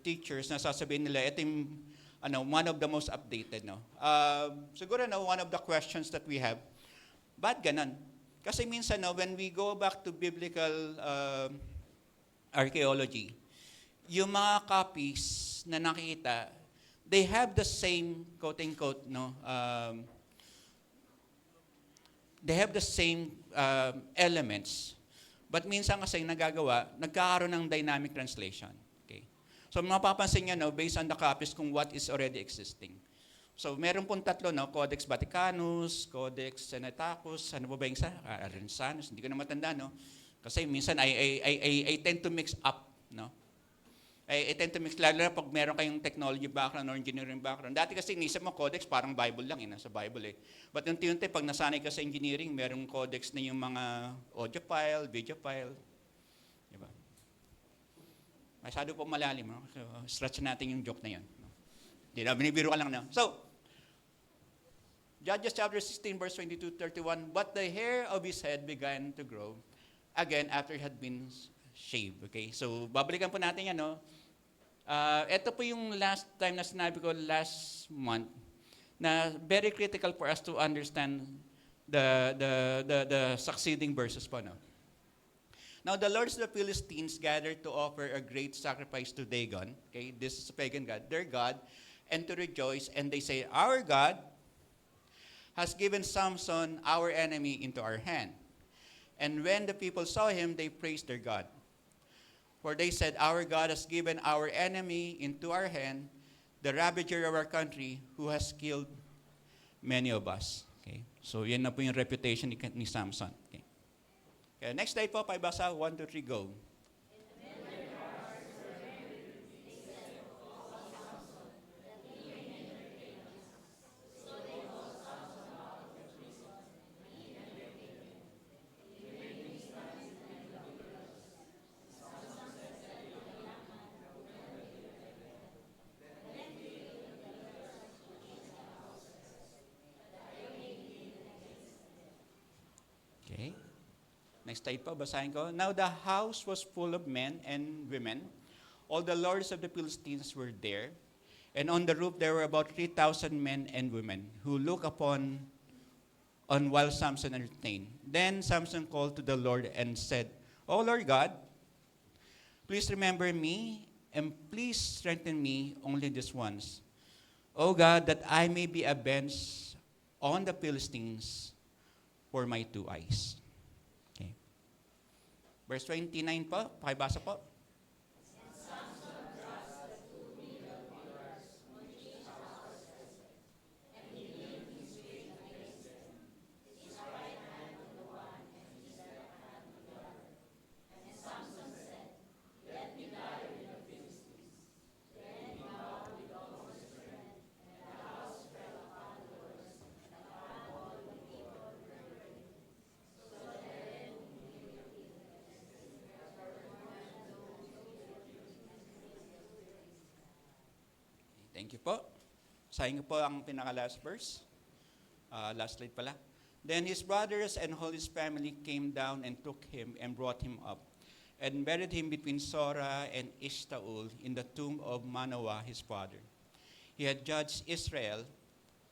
teachers na sasabihin nila, ito yung one of the most updated. No? Siguro one of the questions that we have, ba't ganun? Kasi minsan, when we go back to biblical archaeology, yung mga copies na nakikita, they have the same, quote-unquote, they have the same elements. But minsan kasi nagagawa, nagkakaroon ng dynamic translation. Okay? So mapapansin nyo, based on the copies kung what is already existing. So meron pong tatlo, Codex Vaticanus, Codex Sinaiticus, ano ba yung isa? Arensanus, hindi ko na matanda, no? Kasi minsan I tend to mix up, no? I tend to mix, lalo na pag meron kayong technology background or engineering background. Dati kasi inisip mo, codex, parang Bible lang, nasa Bible eh. But unti-unti, pag nasanay ka sa engineering, merong codex na yung mga audio file, video file. Diba? Masyado po malalim. No? So, stretch natin yung joke na yun. Di na, binibiro ka lang na. So, Judges chapter 16, verse 22-31, but the hair of his head began to grow again after it had been shaved. Okay? So, babalikan po natin yan, no? Ito po yung last time na sinabi ko last month na very critical for us to understand the succeeding verses po. No? Now, the lords of the Philistines gathered to offer a great sacrifice to Dagon. Okay? This is a pagan god, their god, and to rejoice. And they say, our God has given Samson, our enemy, into our hand. And when the people saw him, they praised their God. For they said, our God has given our enemy into our hand, the ravager of our country, who has killed many of us. Okay? So yan na po yung reputation ni Samson. Okay. Okay, next slide po, paibasa, 1, 2, 3, go. Okay. Next slide po, basahin ko. Now the house was full of men and women. All the lords of the Philistines were there. And on the roof there were about 3,000 men and women who looked upon while Samson entertained. Then Samson called to the Lord and said, O Lord God, please remember me and please strengthen me only this once. O God, that I may be avenged on the Philistines for my 2 eyes. Okay. Verse 29 po, pakibasa po. Thank you po. Sahin ko po ang pinaka-last verse. Last slide pala. Then his brothers and all his family came down and took him and brought him up and buried him between Sora and Eshtaol in the tomb of Manoah, his father. He had judged Israel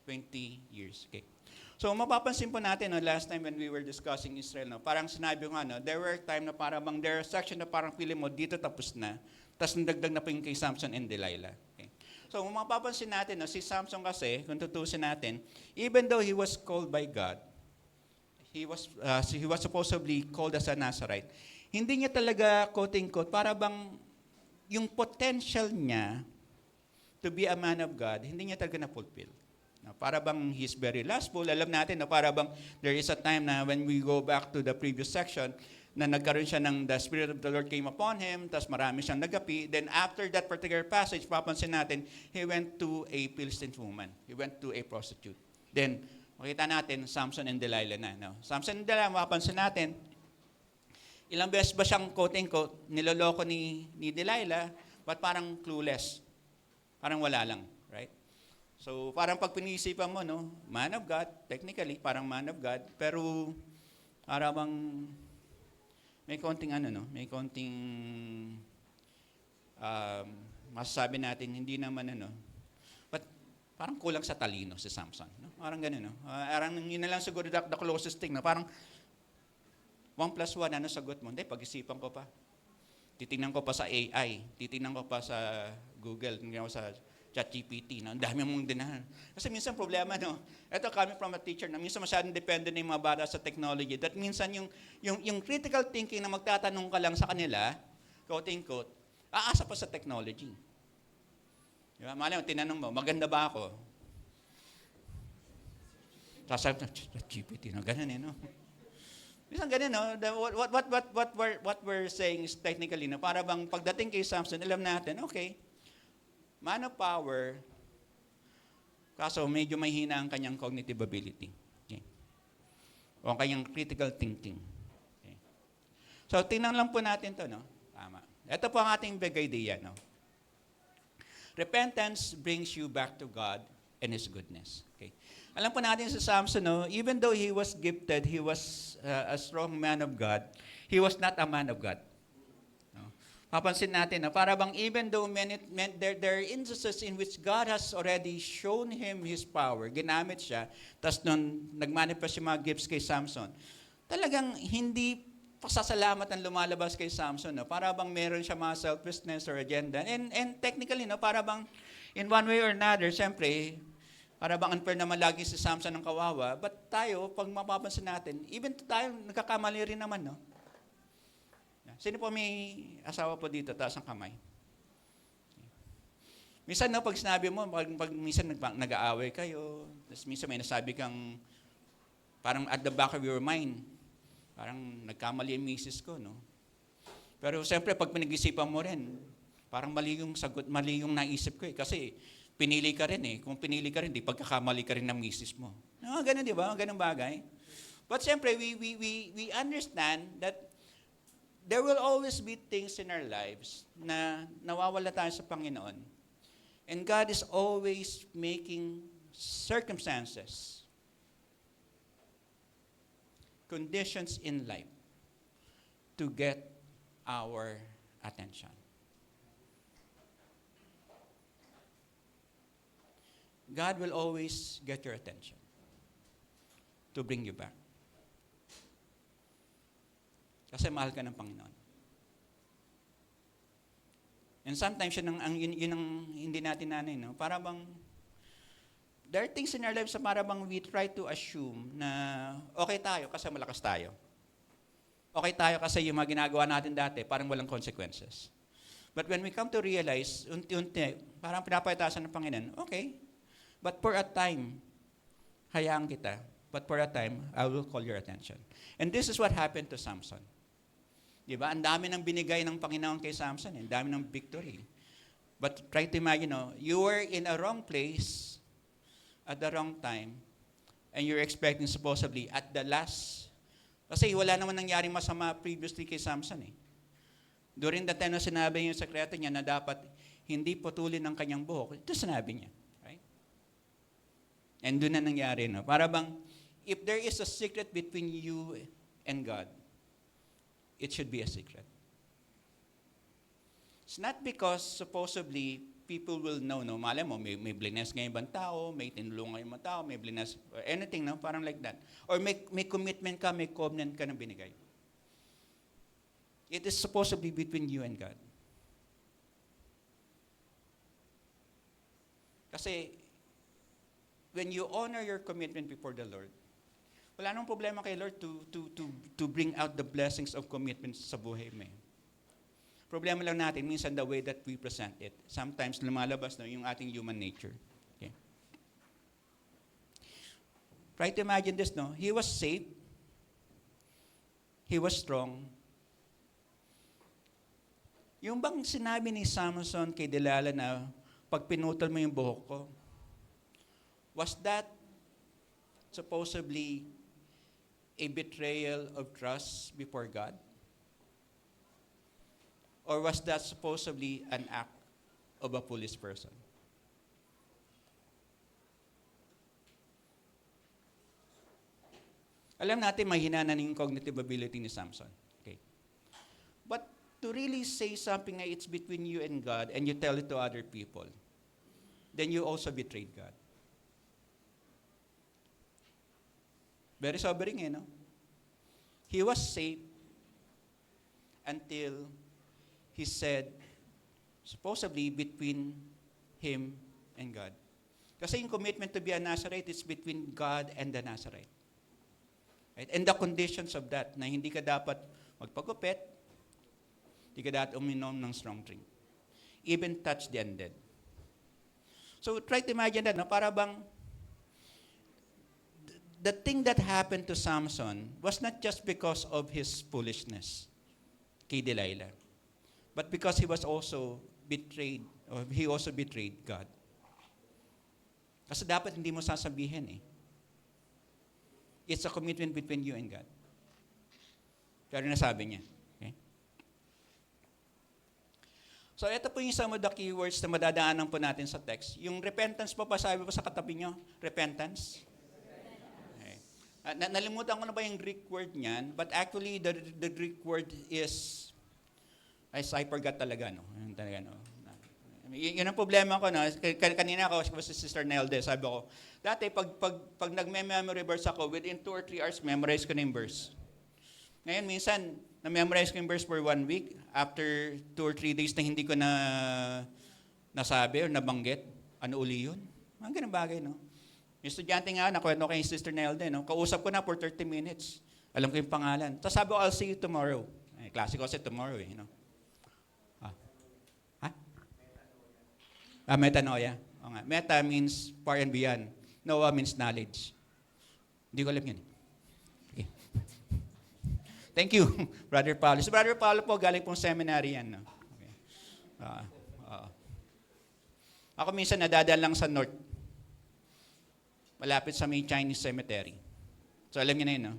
20 years. Okay. So mapapansin po natin, last time when we were discussing Israel, parang sinabi ko nga, there were time na parang there are section na parang pili mo, dito tapos na, tapos nagdagdag na po yung kay Samson and Delilah. Okay. So, mapapansin natin, si Samson kasi, kung tutusin natin, even though he was called by God, he was supposedly called as a Nazarite, hindi niya talaga, quote-unquote, para bang yung potential niya to be a man of God, hindi niya talaga na-fulfill. Para bang he's very lustful. Alam natin, para bang there is a time na when we go back to the previous section, na nagkaroon siya ng the Spirit of the Lord came upon him, tapos marami siyang nagapi. Then after that particular passage, papansin natin, he went to a Philistine woman. He went to a prostitute. Then, makita natin, Samson and Delilah na. No? Samson and Delilah, mapapansin natin, ilang beses ba siyang quote-unquote, niloloko ni Delilah, but parang clueless. Parang wala lang, right? So, parang pag pinisipan mo, man of God, technically, parang man of God, pero parang may konting may konting masasabi natin, hindi naman but parang kulang sa talino si Samson. No? Parang ganun, no? Parang yun na lang siguro the closest thing, no? Parang 1+1, ano sagot mo? Hindi, pag-isipan ko pa. Titingnan ko pa sa AI, titingnan ko pa sa Google, titingnan ko sa ChatGPT, no? Ang dami mong dinahan. Kasi minsan problema, no? Ito coming from a teacher, na minsan masyadong dependent na yung mga bata sa technology. That minsan yung critical thinking na magtatanong ka lang sa kanila, quote-unquote, aasa pa sa technology. Diba? Malay mo, tinanong mo, maganda ba ako? Sasabi na, ChatGPT, no? Ganun no? Minsan ganun, no? What we're saying is technically, no? Para bang pagdating kay Samson, alam natin, okay, man of power, kaso medyo mahina ang kanyang cognitive ability. Okay. O ang kanyang critical thinking. Okay. So, tingnan lang po natin to, no? Tama. Ito po ang ating big idea, no? Repentance brings you back to God and His goodness. Okay. Alam po natin sa Samson, no? Even though he was gifted, he was a strong man of God, he was not a man of God. Papansin natin na para bang even though there are instances in which God has already shown him His power, ginamit siya, tapos nung nagmanifest yung mga gifts kay Samson, talagang hindi pasasalamat ang lumalabas kay Samson. No? Para bang meron siya mga selfishness or agenda. And technically, no, para bang in one way or another, siyempre, para bang unfair naman lagi si Samson ng kawawa, but tayo, pag mapapansin natin, even tayo, nagkakamali rin naman, no? Sino po may asawa po dito? Taas ang kamay. Minsan, no, pag sinabi mo, pag minsan nag-aaway kayo, tapos minsan may nasabi kang, parang at the back of your mind, parang nagkamali ang misis ko, no? Pero siyempre, pag pinag-isipan mo rin, parang mali yung sagot, mali yung naisip ko eh. Kasi pinili ka rin eh. Kung pinili ka rin, di pagkakamali ka rin ng misis mo. No, ganun, di ba? Ganun bagay. But siyempre, we understand that there will always be things in our lives na nawawala tayo sa Panginoon. And God is always making circumstances, conditions in life to get our attention. God will always get your attention to bring you back. Kasi mahal ka ng Panginoon. And sometimes, yun ang hindi natin nanay, no? Para bang, there are things in our lives na para bang we try to assume na okay tayo kasi malakas tayo. Okay tayo kasi yung mga ginagawa natin dati, parang walang consequences. But when we come to realize, unti-unti, parang pinapayatasan ng Panginoon, okay, but for a time, hayaan kita, but for a time, I will call your attention. And this is what happened to Samson. Diba? Ang dami ng binigay ng Panginoon kay Samson. Ang dami ng victory. But try to imagine, you were in a wrong place at the wrong time and you're expecting supposedly at the last. Kasi wala naman nangyaring masama previously kay Samson eh. During the time na sinabi niya yung sekreto niya na dapat hindi putulin ng kanyang buhok, ito sinabi niya. Right? And doon na nangyari. No? Para bang, if there is a secret between you and God, it should be a secret. It's not because supposedly people will know, no? Malay mo, may blines ngayon ibang tao, may tinulungan ngayon ibang tao, may blines, or anything, no? Parang like that. Or may commitment ka, may covenant ka na binigay. It is supposed to be between you and God. Kasi, when you honor your commitment before the Lord, wala nang problema kay Lord to bring out the blessings of commitment sa buhay mo. Problema lang natin, minsan the way that we present it. Sometimes lumalabas yung ating human nature. Okay. Try to imagine this, no? He was safe. He was strong. Yung bang sinabi ni Samson kay Delilah na pag pinutol mo yung buhok ko, was that supposedly a betrayal of trust before God? Or was that supposedly an act of a foolish person? Alam natin mahina na yung cognitive ability ni Samson. Okay. But to really say something na it's between you and God and you tell it to other people, then you also betrayed God. Very sobering, no? He was safe until he said, supposedly between him and God. Kasi yung commitment to be a Nazarite is between God and the Nazarite. Right? And the conditions of that, na hindi ka dapat magpagupit, hindi ka dapat uminom ng strong drink. Even touch the undead. So try to imagine that, no? Para bang the thing that happened to Samson was not just because of his foolishness kay Delilah, but because he was also betrayed, or he also betrayed God. Kasi dapat hindi mo sasabihin eh. It's a commitment between you and God. Pero nasabi niya. Okay? So ito po yung some of the keywords na madadaanan po natin sa text. Yung repentance po, pasabi po sa katabi nyo, repentance. Nalimutan ko na ba yung Greek word niyan? But actually, the Greek word is, I forgot talaga, no? Yun ang problema ko, no? Kanina ako si Sister Nelde, sabi ko, dati pag nagme-memory verse ako, within 2 or 3 hours, memorize ko na yung verse. Ngayon, minsan, na-memorize ko yung verse for 1 week. After 2 or 3 days na hindi ko na nasabi or nabanggit, ano uli yun? Mga ganun bagay, no? Yung estudyante nga, nakwento kay Sister Nelde, no? Kausap ko na for 30 minutes. Alam ko yung pangalan. Tapos sabi ko, I'll see you tomorrow. Eh, klase ko kasi tomorrow, eh. No? Metanoia. O nga. Meta means far and beyond. Noah means knowledge. Hindi ko alam yun. Okay. Thank you, Brother Paulo. So, Brother Paulo po, galing pong seminary yan. No? Okay. Ako minsan nadadaan lang sa north. Malapit sa may Chinese cemetery. So alam niyo na yun, no?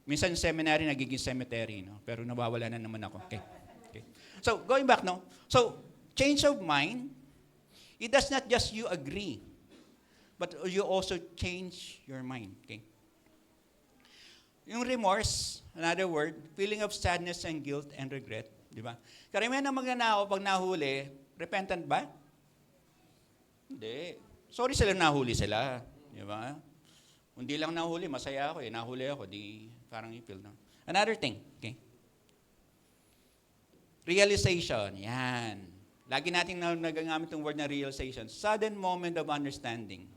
Minsan yung seminary nagiging cemetery, no? Pero nawawala na naman ako. Okay. So going back, no? So change of mind, it does not just you agree, but you also change your mind. Okay? Yung remorse, another word, feeling of sadness and guilt and regret, di ba? Karamihan ng magnanakaw pag nahuli, repentant ba? Hindi. Sorry sila nahuli sila. Di ba? Hindi lang nahuli, masaya ako eh. Nahuli ako, di parang i-feel na. Another thing, okay? Realization, yan. Lagi natin nagagamit yung word na realization. Sudden moment of understanding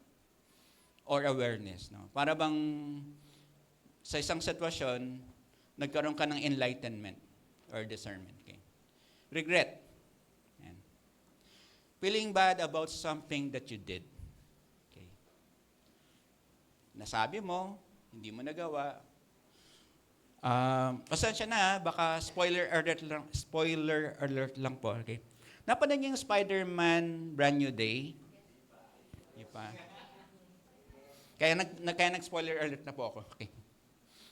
or awareness. No? Para bang sa isang sitwasyon, nagkaroon ka ng enlightenment or discernment. Okay? Regret. Yan. Feeling bad about something that you did. Nasabi mo, hindi mo nagawa. Pasensya na, baka spoiler alert lang po. Okay? Napanood niyo yung Spider-Man Brand New Day? Hindi pa. Kaya nag-spoiler alert na po ako. Okay.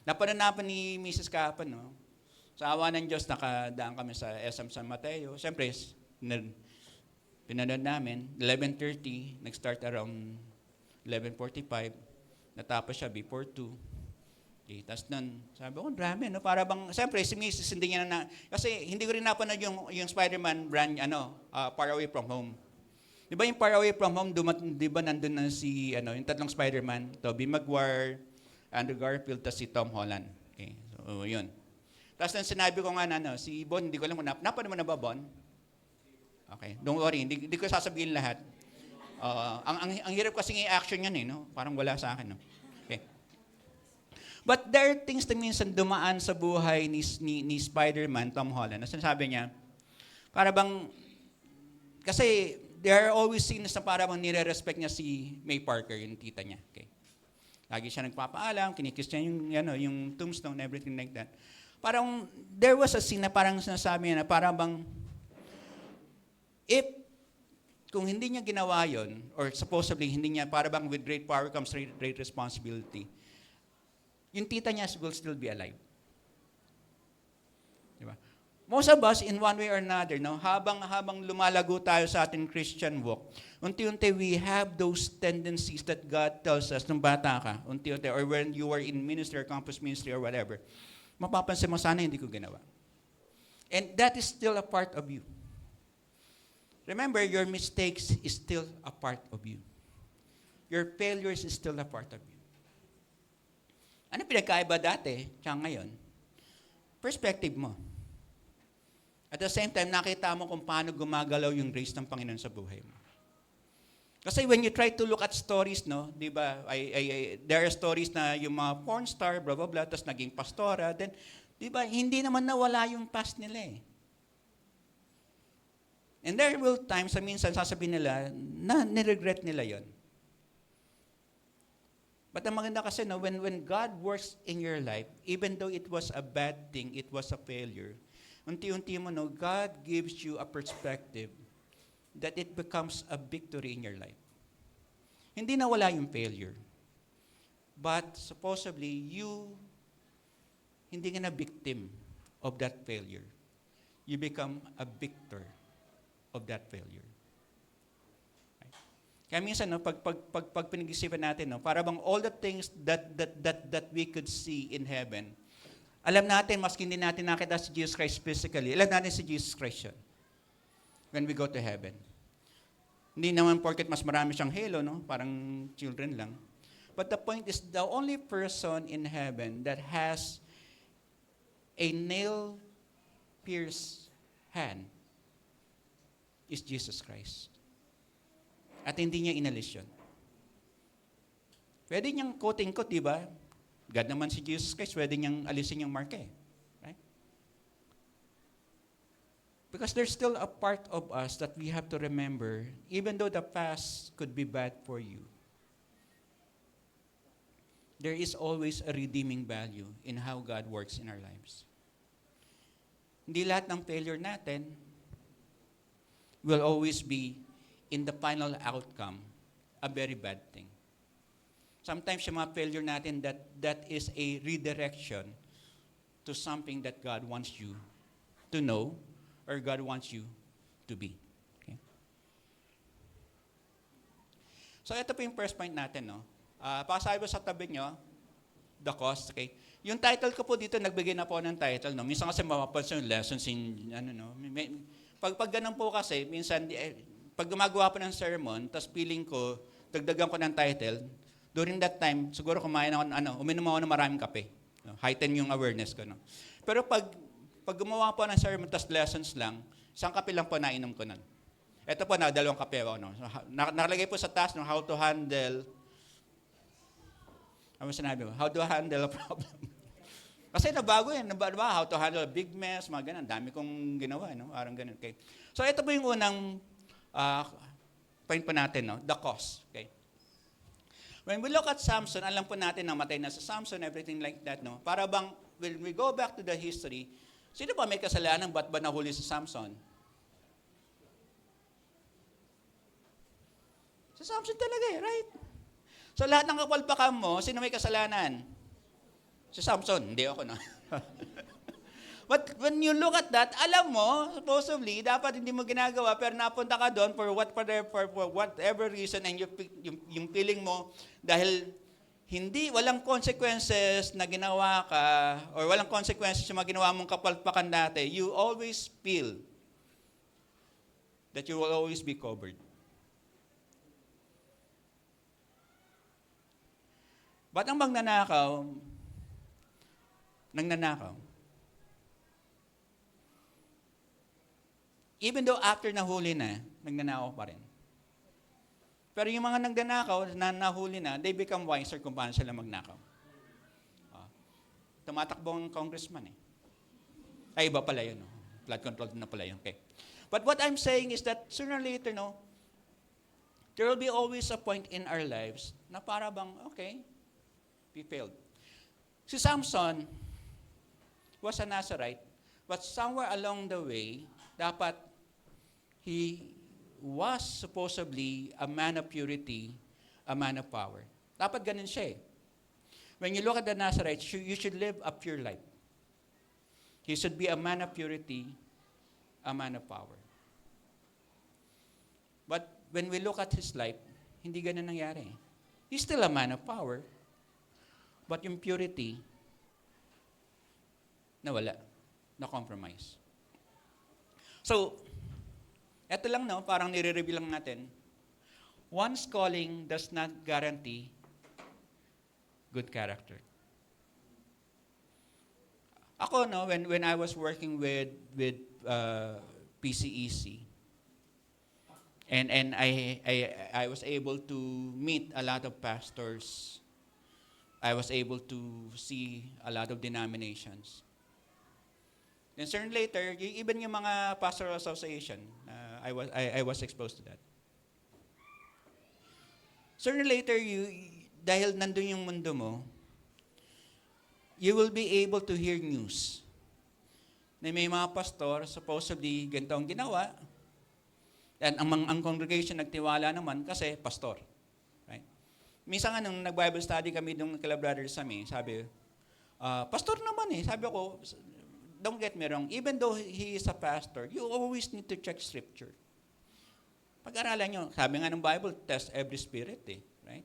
Napanood na pa ni Mrs. kahapon, no? Sa awa ng Diyos, nakadaan kami sa SM San Mateo. Siyempre, pinanood namin, 11:30, nag-start around 11:45. Natapos siya before 2. Okay, tapos nun, sabi ko, drama, no? Para bang, siyempre, si Mrs. hindi niya na, kasi hindi ko rin napanood yung Spider-Man brand, Far Away From Home. Di ba yung Far Away From Home, di ba nandun na si, yung tatlong Spider-Man, Tobey Maguire, Andrew Garfield, tapos si Tom Holland. Okay, so yun. Tapos nang sinabi ko nga na, si Bon, hindi ko alam kung napanood mo na ba, Bon? Okay, don't worry, hindi ko sasabihin lahat. Ang hirap kasi ng action yan eh, no? Parang wala sa akin, no? Okay. But there are things na minsan dumaan sa buhay ni Spider-Man, Tom Holland, na sinasabi niya, para bang, kasi there are always scenes na para bang nire-respect niya si May Parker, yung tita niya. Okay. Lagi siya nagpapaalam, kinikiss niya yung tombstone, everything like that. Parang, there was a scene na parang sinasabi niya na parang bang, kung hindi niya ginawa yon, or supposedly hindi niya, para bang with great power comes great responsibility, yung tita niya will still be alive. Diba? Most of us, in one way or another, no, habang lumalago tayo sa ating Christian walk, unti-unti we have those tendencies that God tells us nung bata ka, unti-unti, or when you were in ministry or campus ministry or whatever, mapapansin mo, sana hindi ko ginawa. And that is still a part of you. Remember, your mistakes is still a part of you. Your failures is still a part of you. Ano pinagkaiba dati, tsaka ngayon? Perspective mo. At the same time, nakita mo kung paano gumagalaw yung grace ng Panginoon sa buhay mo. Kasi when you try to look at stories, no, di ba, there are stories na yung mga porn star, blah, blah, blah, tapos naging pastora, then, di ba, hindi naman nawala yung past nila eh. And there will times, minsan sasabihin nila, na niregret nila yon. But ang maganda kasi, no, when God works in your life, even though it was a bad thing, it was a failure, unti-unti mo, no, God gives you a perspective that it becomes a victory in your life. Hindi nawala yung failure. But supposedly, you hindi ka na victim of that failure. You become a victor of that failure. Right? Kaya minsan, no, pag pinag-isipan natin, no, para bang all the things that we could see in heaven, alam natin, maski hindi natin nakita si Jesus Christ physically, alam natin si Jesus Christ yun. When we go to heaven. Hindi naman porket mas marami siyang halo, no? Parang children lang. But the point is, the only person in heaven that has a nail-pierced hand is Jesus Christ. At hindi niya inalis yun. Pwede niyang quote-unquote, di ba? God naman si Jesus Christ, pwede niyang alisin yung marka eh. Right? Because there's still a part of us that we have to remember, even though the past could be bad for you, there is always a redeeming value in how God works in our lives. Hindi lahat ng failure natin will always be, in the final outcome, a very bad thing. Sometimes yung mga failure natin, that is a redirection to something that God wants you to know or God wants you to be. Okay? So ito po yung first point natin. No? Pasabi po sa tabi nyo, the cost. Okay? Yung title ko po dito, nagbigay na po ng title. No? Minsan kasi mapapansin yung lessons in, pag ganun po kasi, minsan, pag gumagawa po ng sermon, tapos feeling ko, dagdagan ko ng title, during that time, siguro kumain ako, uminom ako ng maraming kape. No? Heighten yung awareness ko. No? Pero pag gumawa po ng sermon, tas lessons lang, isang kape lang po nainom ko nun. Ito po, dalawang kape ako. No? So, nakalagay po sa task, no, how to handle, ano sinabi mo? How to handle a problem. Kasi nabago yan. How to handle a big mess, mga ganun. Dami kong ginawa. No? Parang ganun. Okay. So ito po yung unang point po natin, no? The cost. Okay. When we look at Samson, alam po natin na matay na sa Samson, everything like that. No? Para bang, when we go back to the history, sino pa may kasalanan? Ba't ba nahuli si Samson? Si Samson talaga eh, right? So lahat ng kapalpakan mo, sino may kasalanan? Si Samson, hindi ako na. But when you look at that, alam mo, supposedly, dapat hindi mo ginagawa, pero napunta ka doon for whatever reason, and yung feeling mo, dahil walang consequences na ginawa ka, or walang consequences yung mga ginawa mong kapalpakan dati, you always feel that you will always be covered. Ba't ang magnanakaw, nangnanakaw? Even though after nahuli na, nagnanakaw pa rin. Pero yung mga nagnanakaw, na nahuli na, they become wiser kung paano sila magnakaw. Tumatakbo ang congressman eh. Ay, iba pala yun. No? Flood control na pala yun. Okay. But what I'm saying is that sooner or later, no, there will be always a point in our lives na para bang, okay, we failed. Si Samson was a Nazarite, but somewhere along the way, dapat he was supposedly a man of purity, a man of power. Dapat ganun siya eh. When you look at the Nazarites, you should live a pure life. He should be a man of purity, a man of power. But when we look at his life, hindi ganun nangyari. He's still a man of power, but yung purity, nawala, na-compromise. So, eto lang no, parang nire-review lang natin. One's calling does not guarantee good character. Ako no, when I was working with PCEC, and I was able to meet a lot of pastors. I was able to see a lot of denominations. Then soon later, even yung mga pastoral association, I was exposed to that. Sooner or later, dahil nandun yung mundo mo, you will be able to hear news na may mga pastor, supposedly, ganito ang ginawa, and ang congregation nagtiwala naman kasi pastor. Right? Minsan nga nung nag-Bible study kami nung kila Brother Sammy, sabi, pastor naman eh. Sabi ko, don't get me wrong, even though he is a pastor, you always need to check scripture. Pag-aralan nyo, sabi nga ng Bible, test every spirit eh. Right?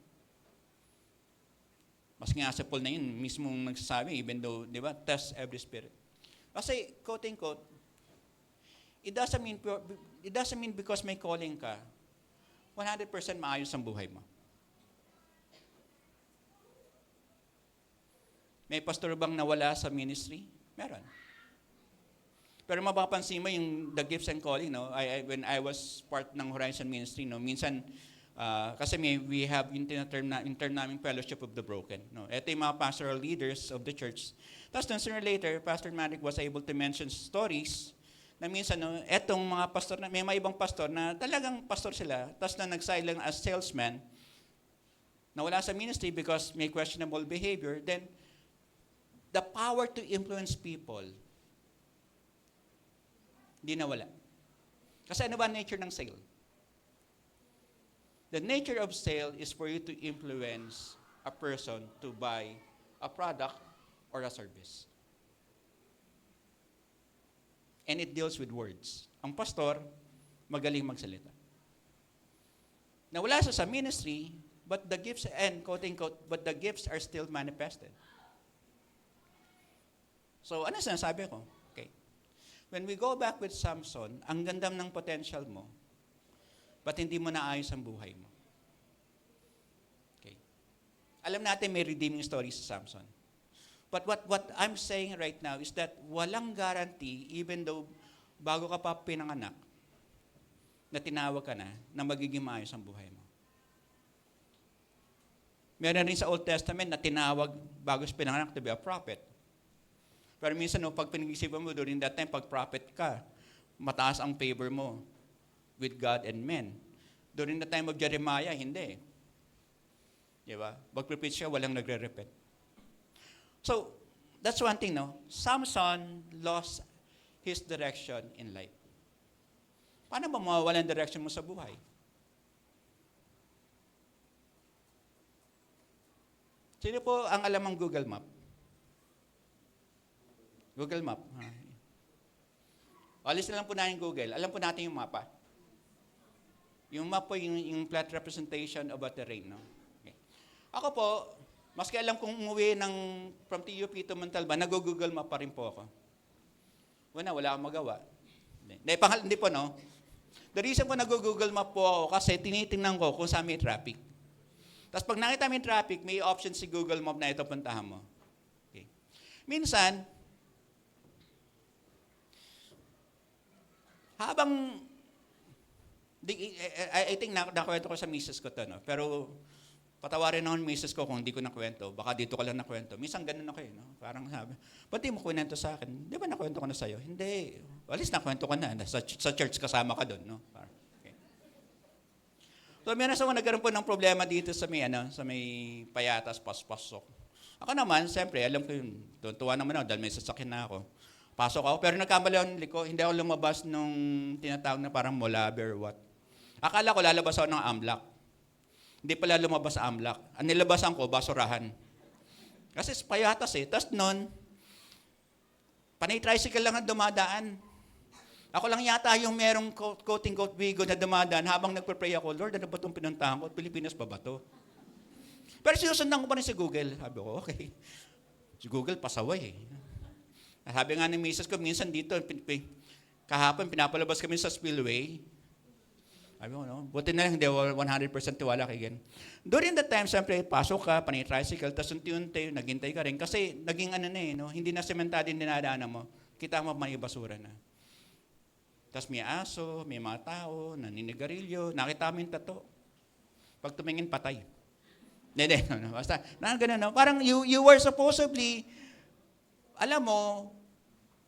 Mas nga sa Paul na yun, mismong nagsasabi, even though, di ba, test every spirit. Kasi, quote-unquote, it doesn't mean because may calling ka, 100% maayos ang buhay mo. May pastor bang nawala sa ministry? Meron. Pero mapapansin mo yung the gifts and calling, no? When I was part ng Horizon Ministry, no, minsan kasi we have yung term naming fellowship of the broken, no. Ito yung mga pastoral leaders of the church. Tapos sooner or later, Pastor Maric was able to mention stories na minsan, no, etong mga pastor na may mga ibang pastor na talagang pastor sila, tapos na nag-silent as salesman, nawala sa ministry because may questionable behavior, then the power to influence people hindi nawala. Kasi ano ba nature ng sale? The nature of sale is for you to influence a person to buy a product or a service. And it deals with words. Ang pastor, magaling magsalita. Nawala siya sa ministry, but the gifts, and quote-unquote, but the gifts are still manifested. So, ano sinasabi ko? When we go back with Samson, ang ganda ng potential mo, but hindi mo naayos ang buhay mo. Okay. Alam natin may redeeming story sa Samson. But what I'm saying right now is that walang guarantee, even though bago ka pa pinanganak, na tinawag ka na magiging maayos ang buhay mo. Meron rin sa Old Testament na tinawag bago sa pinanganak to be a prophet. Pero minsan, no, pag pinag-isipan mo during that time, pag prophet ka, mataas ang favor mo with God and men. During the time of Jeremiah, hindi. Di ba? Pag-preach siya, walang nagre-repent. So, that's one thing, no? Samson lost his direction in life. Paano ba mawawala ang direction mo sa buhay? Sino po ang alam ang Google Map? Google Map. Alis na lang po natin Google. Alam po natin yung mapa. Yung map po yung flat representation of a terrain. No? Okay. Ako po, maski alam kong umuwi from TUP to Montalban, nag-Google Map pa rin po ako. Wala akong magawa. Hindi po, no? The reason po nag-Google Map po ako kasi tinitingnan ko kung saan may traffic. Tapos pag nakita mo yung traffic, may option si Google Map na ito puntahan mo. Okay. Minsan, habang, I think nakwento ko sa misis ko to, no? Pero patawarin naman misis ko kung hindi ko nakwento. Baka dito ka lang nakwento. Minsan ganun ako eh, no? Parang sabi, ba't di mo kwento sa akin? Di ba nakwento ko na sa'yo? Hindi. At least nakwento ka na. Sa church kasama ka doon, no? Okay. So, meron sa nagkaroon po ng problema dito sa may Payatas, Paspasok. Ako naman, siyempre, alam ko yun. Tuwa naman ako dahil may sasakyan na ako. Pasok ako, pero nagkamali ako ng liko, hindi ako lumabas nung tinatawag na parang Molabe or what. Akala ko lalabas ako ng Amlac. Hindi pala lumabas sa Amlac. Ang nilabasan ko, basurahan. Kasi Payatas eh. Tapos nun, panay tricycle lang ang dumadaan. Ako lang yata yung merong quote-unquote bigo na dumadaan habang nagpe-pray ako, Lord, ano ba itong pinuntahan ko? Pilipinas ba ba ito? Pero sinusundan ko pa rin si Google. Sabi ko, okay. Si Google, pasaway eh. Sabi nga ng misis ko, minsan dito, Kahapon, pinapalabas kami sa spillway. Sabi ko, no? Buti na lang, hindi 100% tiwala kay Gen. During that time, siyempre, pasok ka, panay-tricycle, tapos unti-unti, naghintay ka rin. Kasi naging no? Hindi na sementado yung dinadaanan mo. Kita mo, may basura na. Tapos may aso, may mga tao, naninigarilyo, nakita mo yung tato. Pag tumingin, patay. Hindi, no. Basta, ganun, no? Parang you were supposedly, alam mo,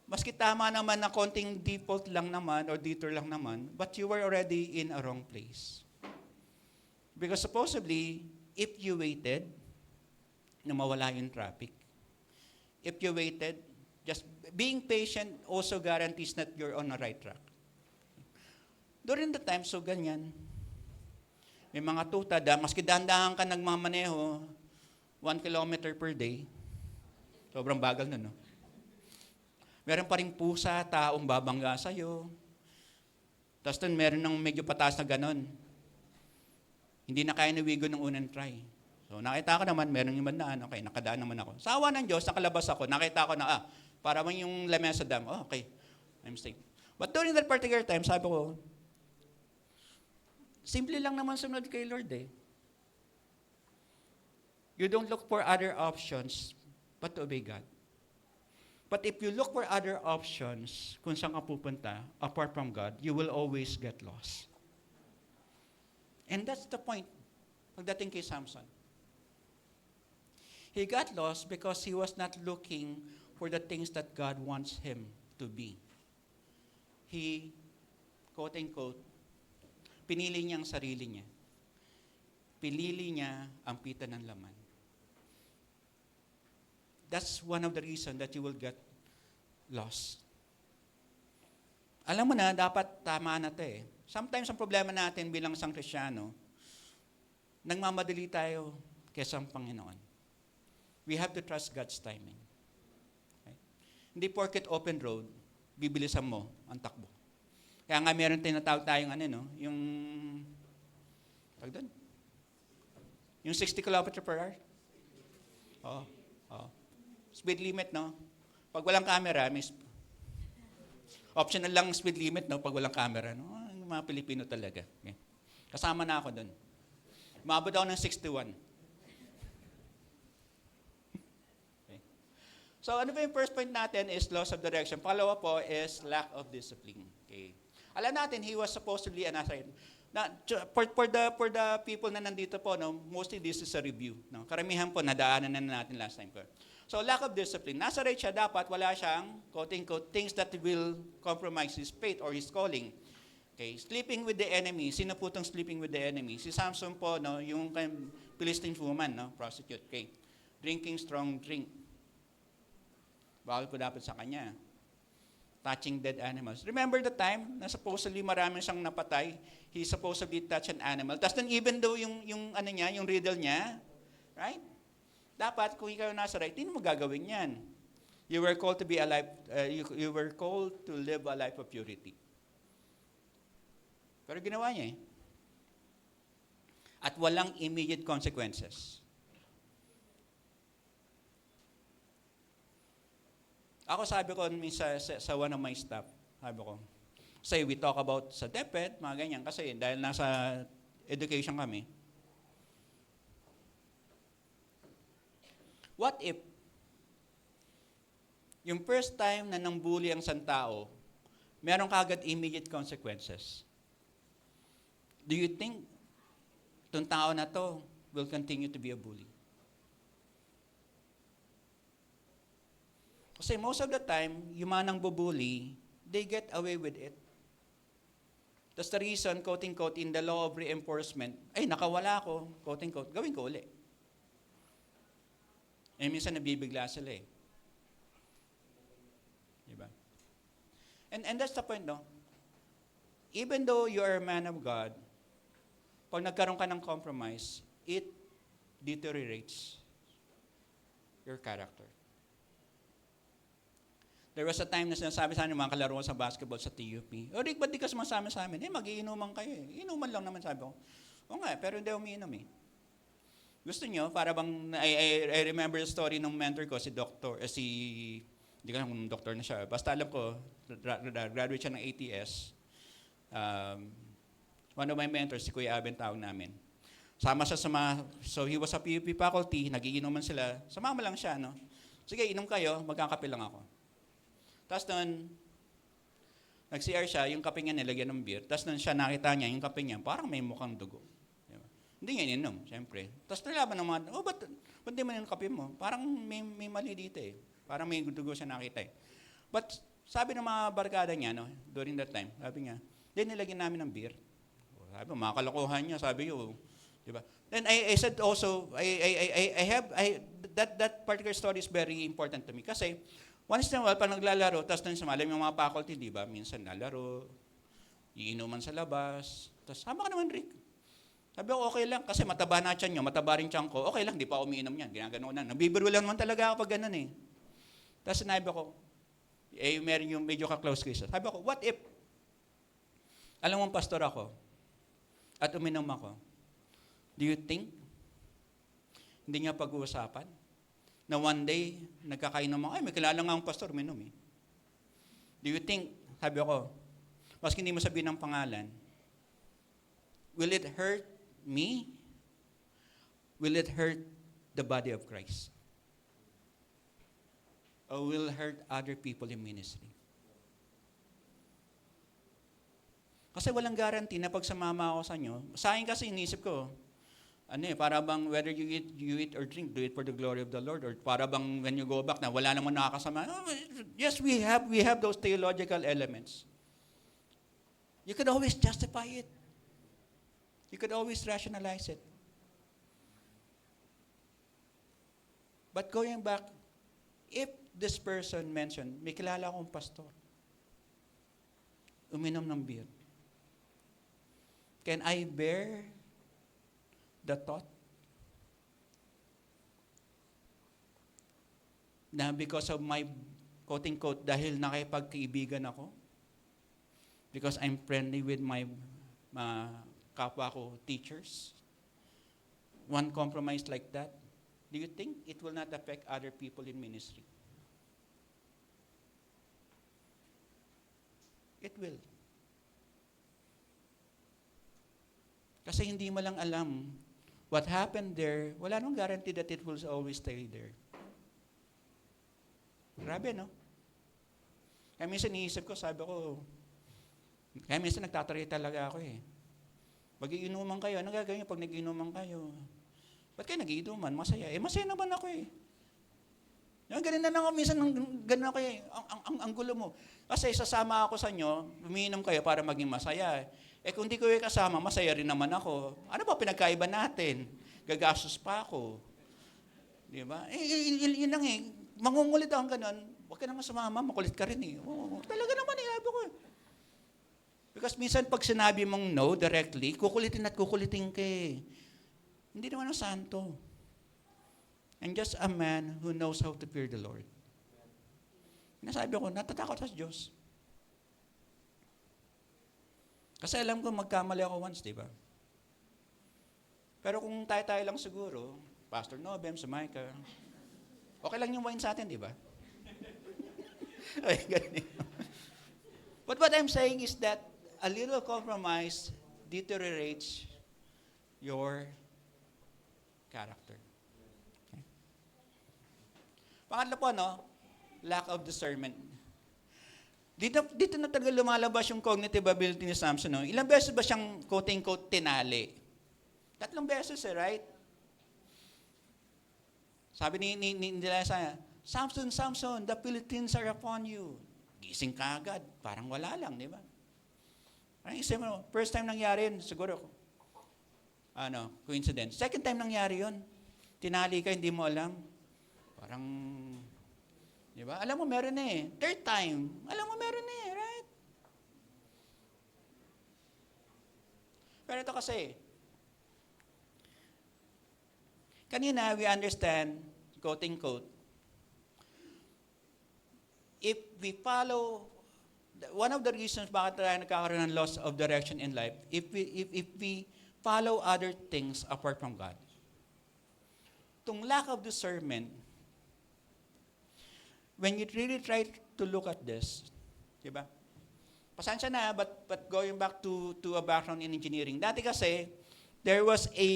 maski tama naman na konting default lang naman or detour lang naman, but you were already in a wrong place. Because supposedly, if you waited, na mawala yung traffic, if you waited, just being patient also guarantees that you're on the right track. During the time, so ganyan, may mga tuta, maski dahan-dahan ka nagmamaneho, 1 kilometer per day, sobrang bagal na, no? Meron pa rin pusa, taong babangga sa'yo. Tapos doon, meron ng medyo pataas na ganon. Hindi na kaya nawigo ng unang try. So nakita ko naman, meron yung bandaan, okay, nakadaan naman ako. Sa awa ng Diyos, nakalabas ako, nakita ko na, para man yung lamesa dam, okay, I'm safe. But during that particular time, sabi ko, simple lang naman sunod kay Lord eh. You don't look for other options, but to obey God. But if you look for other options, kung saan ka pupunta, apart from God, you will always get lost. And that's the point pagdating kay Samson. He got lost because he was not looking for the things that God wants him to be. He, quote-unquote, pinili niya ang sarili niya. Pinili niya ang pita ng laman. That's one of the reasons that you will get lost. Alam mo na, dapat tama na ito eh. Sometimes ang problema natin bilang isang Kristiyano, nagmamadali tayo kaysa ang Panginoon. We have to trust God's timing. Okay? Hindi porket open road, bibilisan mo ang takbo. Kaya nga meron tinatawag tayong yung doon? Yung 60 km per hour? Oo. Speed limit, no? Pag walang camera, optional lang speed limit, no? Pag walang camera, no? Yung mga Pilipino talaga. Okay. Kasama na ako doon. Umabot ako ng 61. Okay. So, ano ba yung first point natin is loss of direction. Pangalawa po is lack of discipline. Okay. Alam natin, he was supposed to be a Nazarene. For the people na nandito po, no, mostly this is a review. No? Karamihan po, nadaanan na natin last time ko. So, lack of discipline. Nazareth siya, dapat wala siyang, quote-unquote, things that will compromise his faith or his calling. Okay, sleeping with the enemy. Sino po itong sleeping with the enemy? Si Samson po, no, yung Philistine woman, no, prostitute. Okay. Drinking strong drink. Bawal po dapat sa kanya. Touching dead animals. Remember the time na supposedly maraming siyang napatay? He supposedly touched an animal. Tapos then even though yung riddle niya, right? Dapat, kung ikaw nasa right, hindi mo gagawin yan. You were called to be alive, you were called to live a life of purity. Pero ginawa niya eh. At walang immediate consequences. Ako sabi ko sa one of my staff, sabi ko, say we talk about sa DepEd, mga ganyan, kasi dahil nasa education kami, what if, yung first time na nangbuli ang isang tao, meron kagad immediate consequences? Do you think itong tao na to will continue to be a bully? Kasi most of the time, yung mga nang bubuli, they get away with it. That's the reason, quote-unquote, in the law of reinforcement, ay, nakawala ko, quote-unquote, gawin ko uli. Eh, minsan nabibigla sila eh. Diba? And that's the point, no? Even though you are a man of God, pag nagkaroon ka ng compromise, it deteriorates your character. There was a time na sinasabi sa amin mga kalaro sa basketball sa TUP, Rick, ba't di ka sumasama sa amin? Mag-iinuman kayo eh. Inuman lang naman, sabi ko. O nga, pero hindi umiinom eh. Gusto nyo, para bang, I remember the story ng mentor ko, si Hindi ko alam kung doktor na siya. Basta alam ko, graduate siya ng ATS. One of my mentors, si Kuya Aben tawag namin. Sama siya sa so he was a PUP faculty, nagiinuman sila. Sumama lang siya, no? Sige, inom kayo, magkakape lang ako. Tapos noon, nag-CR siya, yung kape niya nilagyan ng beer. Tapos noon siya nakita niya, yung kape niya, parang may mukhang dugo. Diba? Hindi niya ininom, siyempre. Tapos nalaman ng mga, ba't di mo yung kape mo? Parang may mali dito eh. Parang may dugo siya nakita eh. But sabi ng mga barkada niya, no, during that time, sabi niya, nilagyan namin ng beer. Sabi, mga kalokohan niya, sabi niyo, diba? Then I said also, that particular story is very important to me. Kasi, once in a while, pag naglalaro, tapos nang sumalam yung mga faculty, di ba? Minsan nalaro, iinuman sa labas. Tapos, sama ka naman, Rick. Sabi ko, okay lang, kasi mataba na tiyan nyo, mataba rin tiyan ko. Okay lang, di pa umiinom yan. Ginagano na. Nabibiro lang naman talaga ako pag ganun eh. Tapos sinabi ko, meron yung medyo ka-close case. Sabi ko, what if, alam mong pastor ako, at uminom ako, do you think, hindi niya pag-uusapan, na one day, nagkakainom ako, may kilala nga ang pastor, uminom eh. Do you think, sabi ako, maski hindi mo sabihin ng pangalan, will it hurt me? Will it hurt the body of Christ? Or will hurt other people in ministry? Kasi walang guarantee na pag sumama ako sa inyo, sa akin kasi inisip ko, para bang whether you eat or drink, do it for the glory of the Lord, or para bang when you go back na wala namang nakakasama. Yes, we have those theological elements. You could always justify it. You could always rationalize it. But going back, if this person mentioned, may kilala akong pastor, uminom ng beer, can I bear the thought na because of my quote-unquote, dahil nakipagkaibigan ako, because I'm friendly with my kapwa ko teachers, one compromise like that, do you think it will not affect other people in ministry? It will. Kasi hindi mo lang alam what happened there, wala nang guarantee that it will always stay there. Grabe, no? Kaya minsan iniisip ko, sabi ko, kaya minsan nagtataray talaga ako eh. Mag-iinuman kayo, anong gagawin pag nag-iinuman kayo? Ba't kayo nag-iinuman? Masaya. Masaya naman ako eh. Ganun na lang ako, minsan ganun ako eh. Ang gulo mo. Kasi sasama ako sa inyo, umiinom kayo para maging masaya. Kung di ko kayo kasama, masaya rin naman ako. Ano ba pinagkaiba natin? Gagastos pa ako. Di ba? Yun lang eh. Mangungulit ako ganun. Huwag ka naman sumama, makulit ka rin eh. Talaga naman eh, sabi ko. Because minsan pag sinabi mong no directly, kukulitin at kukulitin ka eh. Hindi naman ang santo. I'm just a man who knows how to fear the Lord. Nasabi ko, natatakot sa Diyos. Kasi alam ko magkamali ako once, di ba? Pero kung tayo-tayo lang siguro, Pastor Nobem, si Micah, okay lang yung wine sa atin, di ba? Ay, ganun. But what I'm saying is that a little compromise deteriorates your character. Okay? Pangatlo po, lack of discernment. Dito na talaga lumalabas yung cognitive ability ni Samson. No? Ilang beses ba siyang quote-unquote tinali? 3 beses right? Sabi nila sa Samson, Samson, the Philistines are upon you. Gising ka agad. Parang wala lang, di ba? Parang isip mo, first time nangyari yun, siguro, coincidence. Second time nangyari yun. Tinali ka, hindi mo alam. Parang, di ba? Alam mo, meron eh. Third time, alam mo, meron eh, right? Pero ito kasi, kanina, we understand, quote-unquote, if we follow, one of the reasons bakit tayo nagkakaroon ng loss of direction in life, if we follow other things apart from God. Itong lack of discernment, when you really try to look at this, di ba? Pasensya na, but going back to a background in engineering, dati kasi, there was a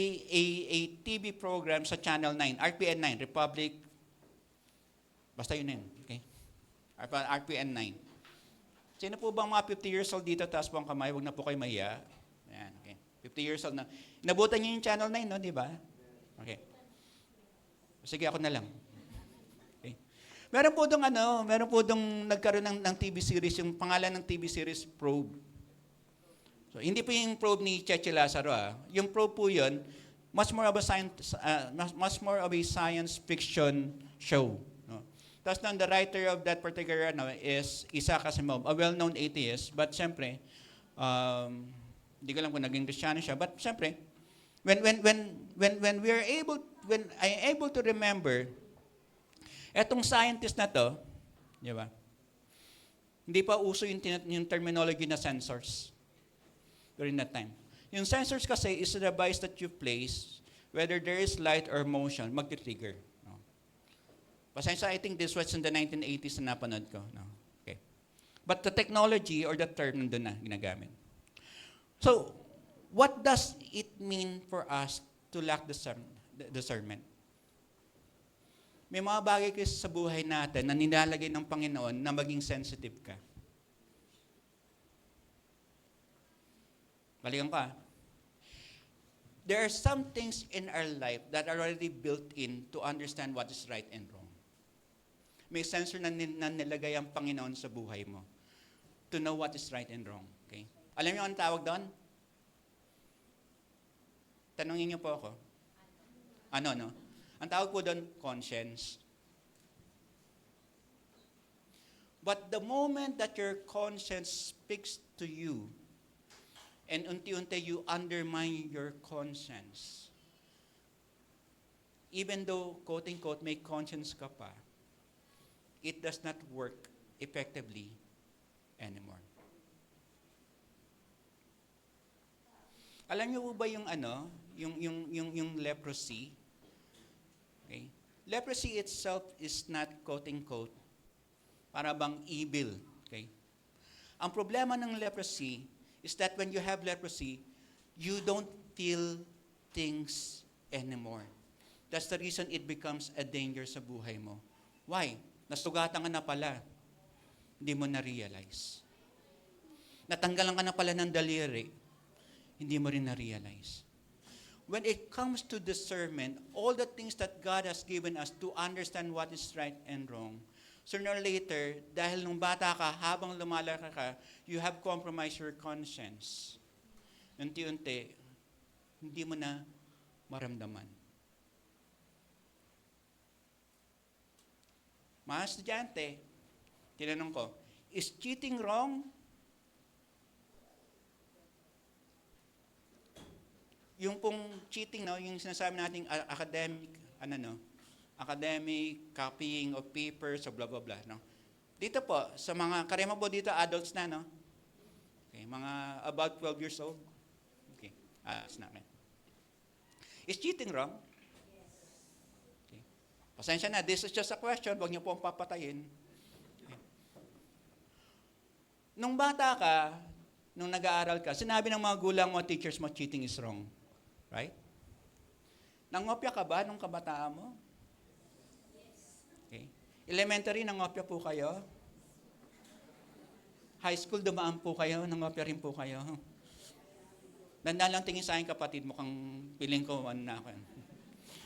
TV program sa Channel 9, RPN 9, Republic, basta yun yun, okay? RPN 9. Sino po bang mga 50 years old dito, taas po ang kamay, huwag na po kayo mahiya. Ayan, okay. 50 years old na. Inabutan niyo yung Channel 9, no, di ba? Okay. Sige, ako na lang. Okay. Meron po dong nagkaroon ng TV series, yung pangalan ng TV series, Probe. So, hindi po yung Probe ni Cheche Lazaro. Yung Probe po yun, much more of a science fiction show. No? Tapos the writer of that particular is Isaac Asimov, a well-known atheist. But siyempre, hindi ko alam kung naging Kristiyano siya. But siyempre, when I'm able to remember, etong scientist na to, di ba? Hindi pa uso yung terminology na sensors during that time. Yung sensors kasi is a device that you place, whether there is light or motion, magti-trigger. No? Pasensya, I think this was in the 1980s na napanood ko. No? Okay. But the technology or the term nandun na ginagamit. So, what does it mean for us to lack discernment? May mga bagay kasi sa buhay natin na nilalagay ng Panginoon na maging sensitive ka. Balikan pa. There are some things in our life that are already built in to understand what is right and wrong. May sensor na nilagay ang Panginoon sa buhay mo to know what is right and wrong. Okay? Alam niyo ang tawag doon? Tanungin niyo po ako. Ano, no? Ang tawag po doon, conscience. But the moment that your conscience speaks to you, and unti-unti you undermine your conscience, even though, quote-unquote, may conscience ka pa, it does not work effectively anymore. Alam niyo po ba yung yung leprosy? Okay? Leprosy itself is not quote-unquote para bang evil. Okay? Ang problema ng leprosy is that when you have leprosy, you don't feel things anymore. That's the reason it becomes a danger sa buhay mo. Why? Nasugatan ka na pala. Hindi mo na-realize. Natanggalan ka na pala ng daliri. Hindi mo rin na-realize. When it comes to discernment, all the things that God has given us to understand what is right and wrong, sooner or later, dahil nung bata ka, habang lumalaki ka, you have compromised your conscience. Unti-unti, hindi mo na maramdaman. Mga estudyante, tinanong ko, is cheating wrong? Yung pong cheating, no, yung sinasabi nating academic copying of papers, o blah, blah, blah. No? Dito po, sa mga, karema po dito, adults na, no? Okay, mga about 12 years old. Okay, adults na. Okay. Is cheating wrong? Okay. Pasensya na, this is just a question, huwag niyo po ang papatayin. Okay. Nung bata ka, nung nag-aaral ka, sinabi ng mga gulang mo, teachers mo, cheating is wrong. Right? Nangopya ka ba nung kabataan mo? Okay. Elementary, nangopya po kayo? High school, dumaan po kayo? Nangopya rin po kayo? Dandan lang tingin sa akin, kapatid, mukhang piling ko, na ako.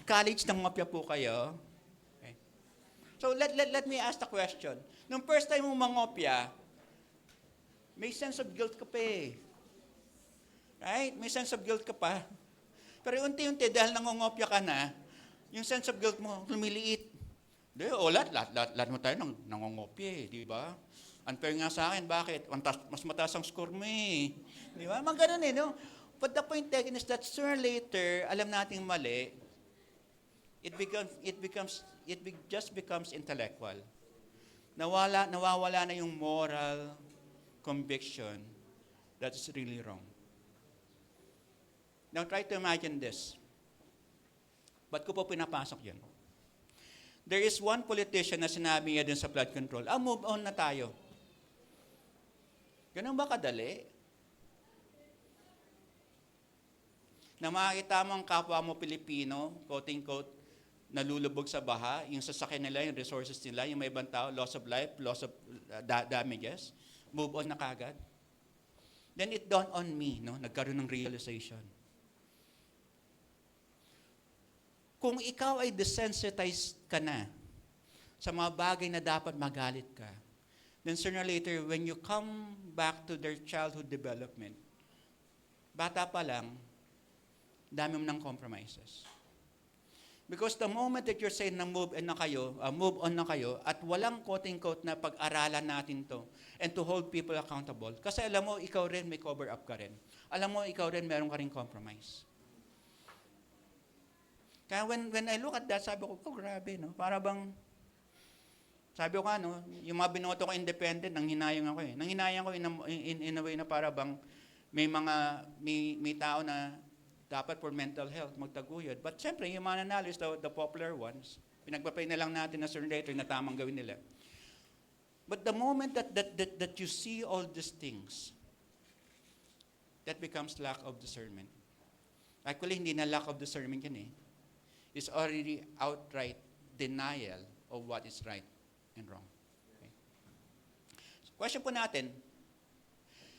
College, nangopya po kayo? Okay. So, let me ask the question. Nung first time mo mangopya, may sense of guilt ka pa eh. Right? May sense of guilt ka pa. Pero unti-unti, dahil nangongopya ka na, yung sense of guilt mo, lumiliit. Lahat mo tayo nangongopya eh, di ba? Unfair nga sa akin, bakit? Mas mataas ang score mo eh. Di ba? Mga ganun eh, no? But the point taken is that sooner or later, alam nating mali, it just becomes intellectual. Nawawala na yung moral conviction that is really wrong. Now try to imagine this. Ba't ko po pinapasok yun? There is one politician na sinabi niya dun sa flood control, move on na tayo. Ganun ba kadali? Na makikita mo ang kapwa mo Pilipino, quote-unquote, nalulubog sa baha, yung sasakyan nila, yung resources nila, yung may ibang tao, loss of life, loss of damages, move on na kagad. Then it dawned on me, no? Nagkaroon ng realization. Kung ikaw ay desensitized ka na sa mga bagay na dapat magalit ka, then sooner or later, when you come back to their childhood development, bata pa lang, dami mo ng compromises. Because the moment that you're saying na move on na kayo, at walang quote-unquote na pag-aralan natin to, and to hold people accountable, kasi alam mo, ikaw rin may cover up ka rin. Alam mo, ikaw rin meron ka rin compromise. Kaya when I look at that, sabi ko, grabe, no? Para bang, sabi ko no, yung mga binoto ko independent, nanghinayang ako eh. Nanghinayang ko in a way na para bang may tao na dapat for mental health magtaguyod. But siyempre, yung mga nanalo is the popular ones. Pinagpapay na lang natin na sooner or later na tamang gawin nila. But the moment that you see all these things, that becomes lack of discernment. Actually, hindi na lack of discernment yan eh. Is already outright denial of what is right and wrong. Okay. So, question po natin,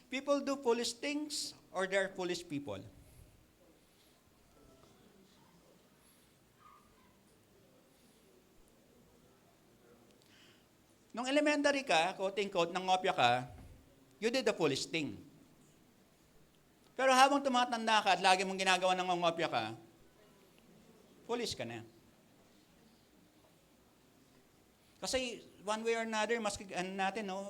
people do foolish things or they are foolish people? Nung elementary ka, quote-unquote, nangopya ka, you did the foolish thing. Pero habang tumatanda ka at lagi mong ginagawa ng ngopya ka, foolish ka na. Kasi one way or another, maski natin, no,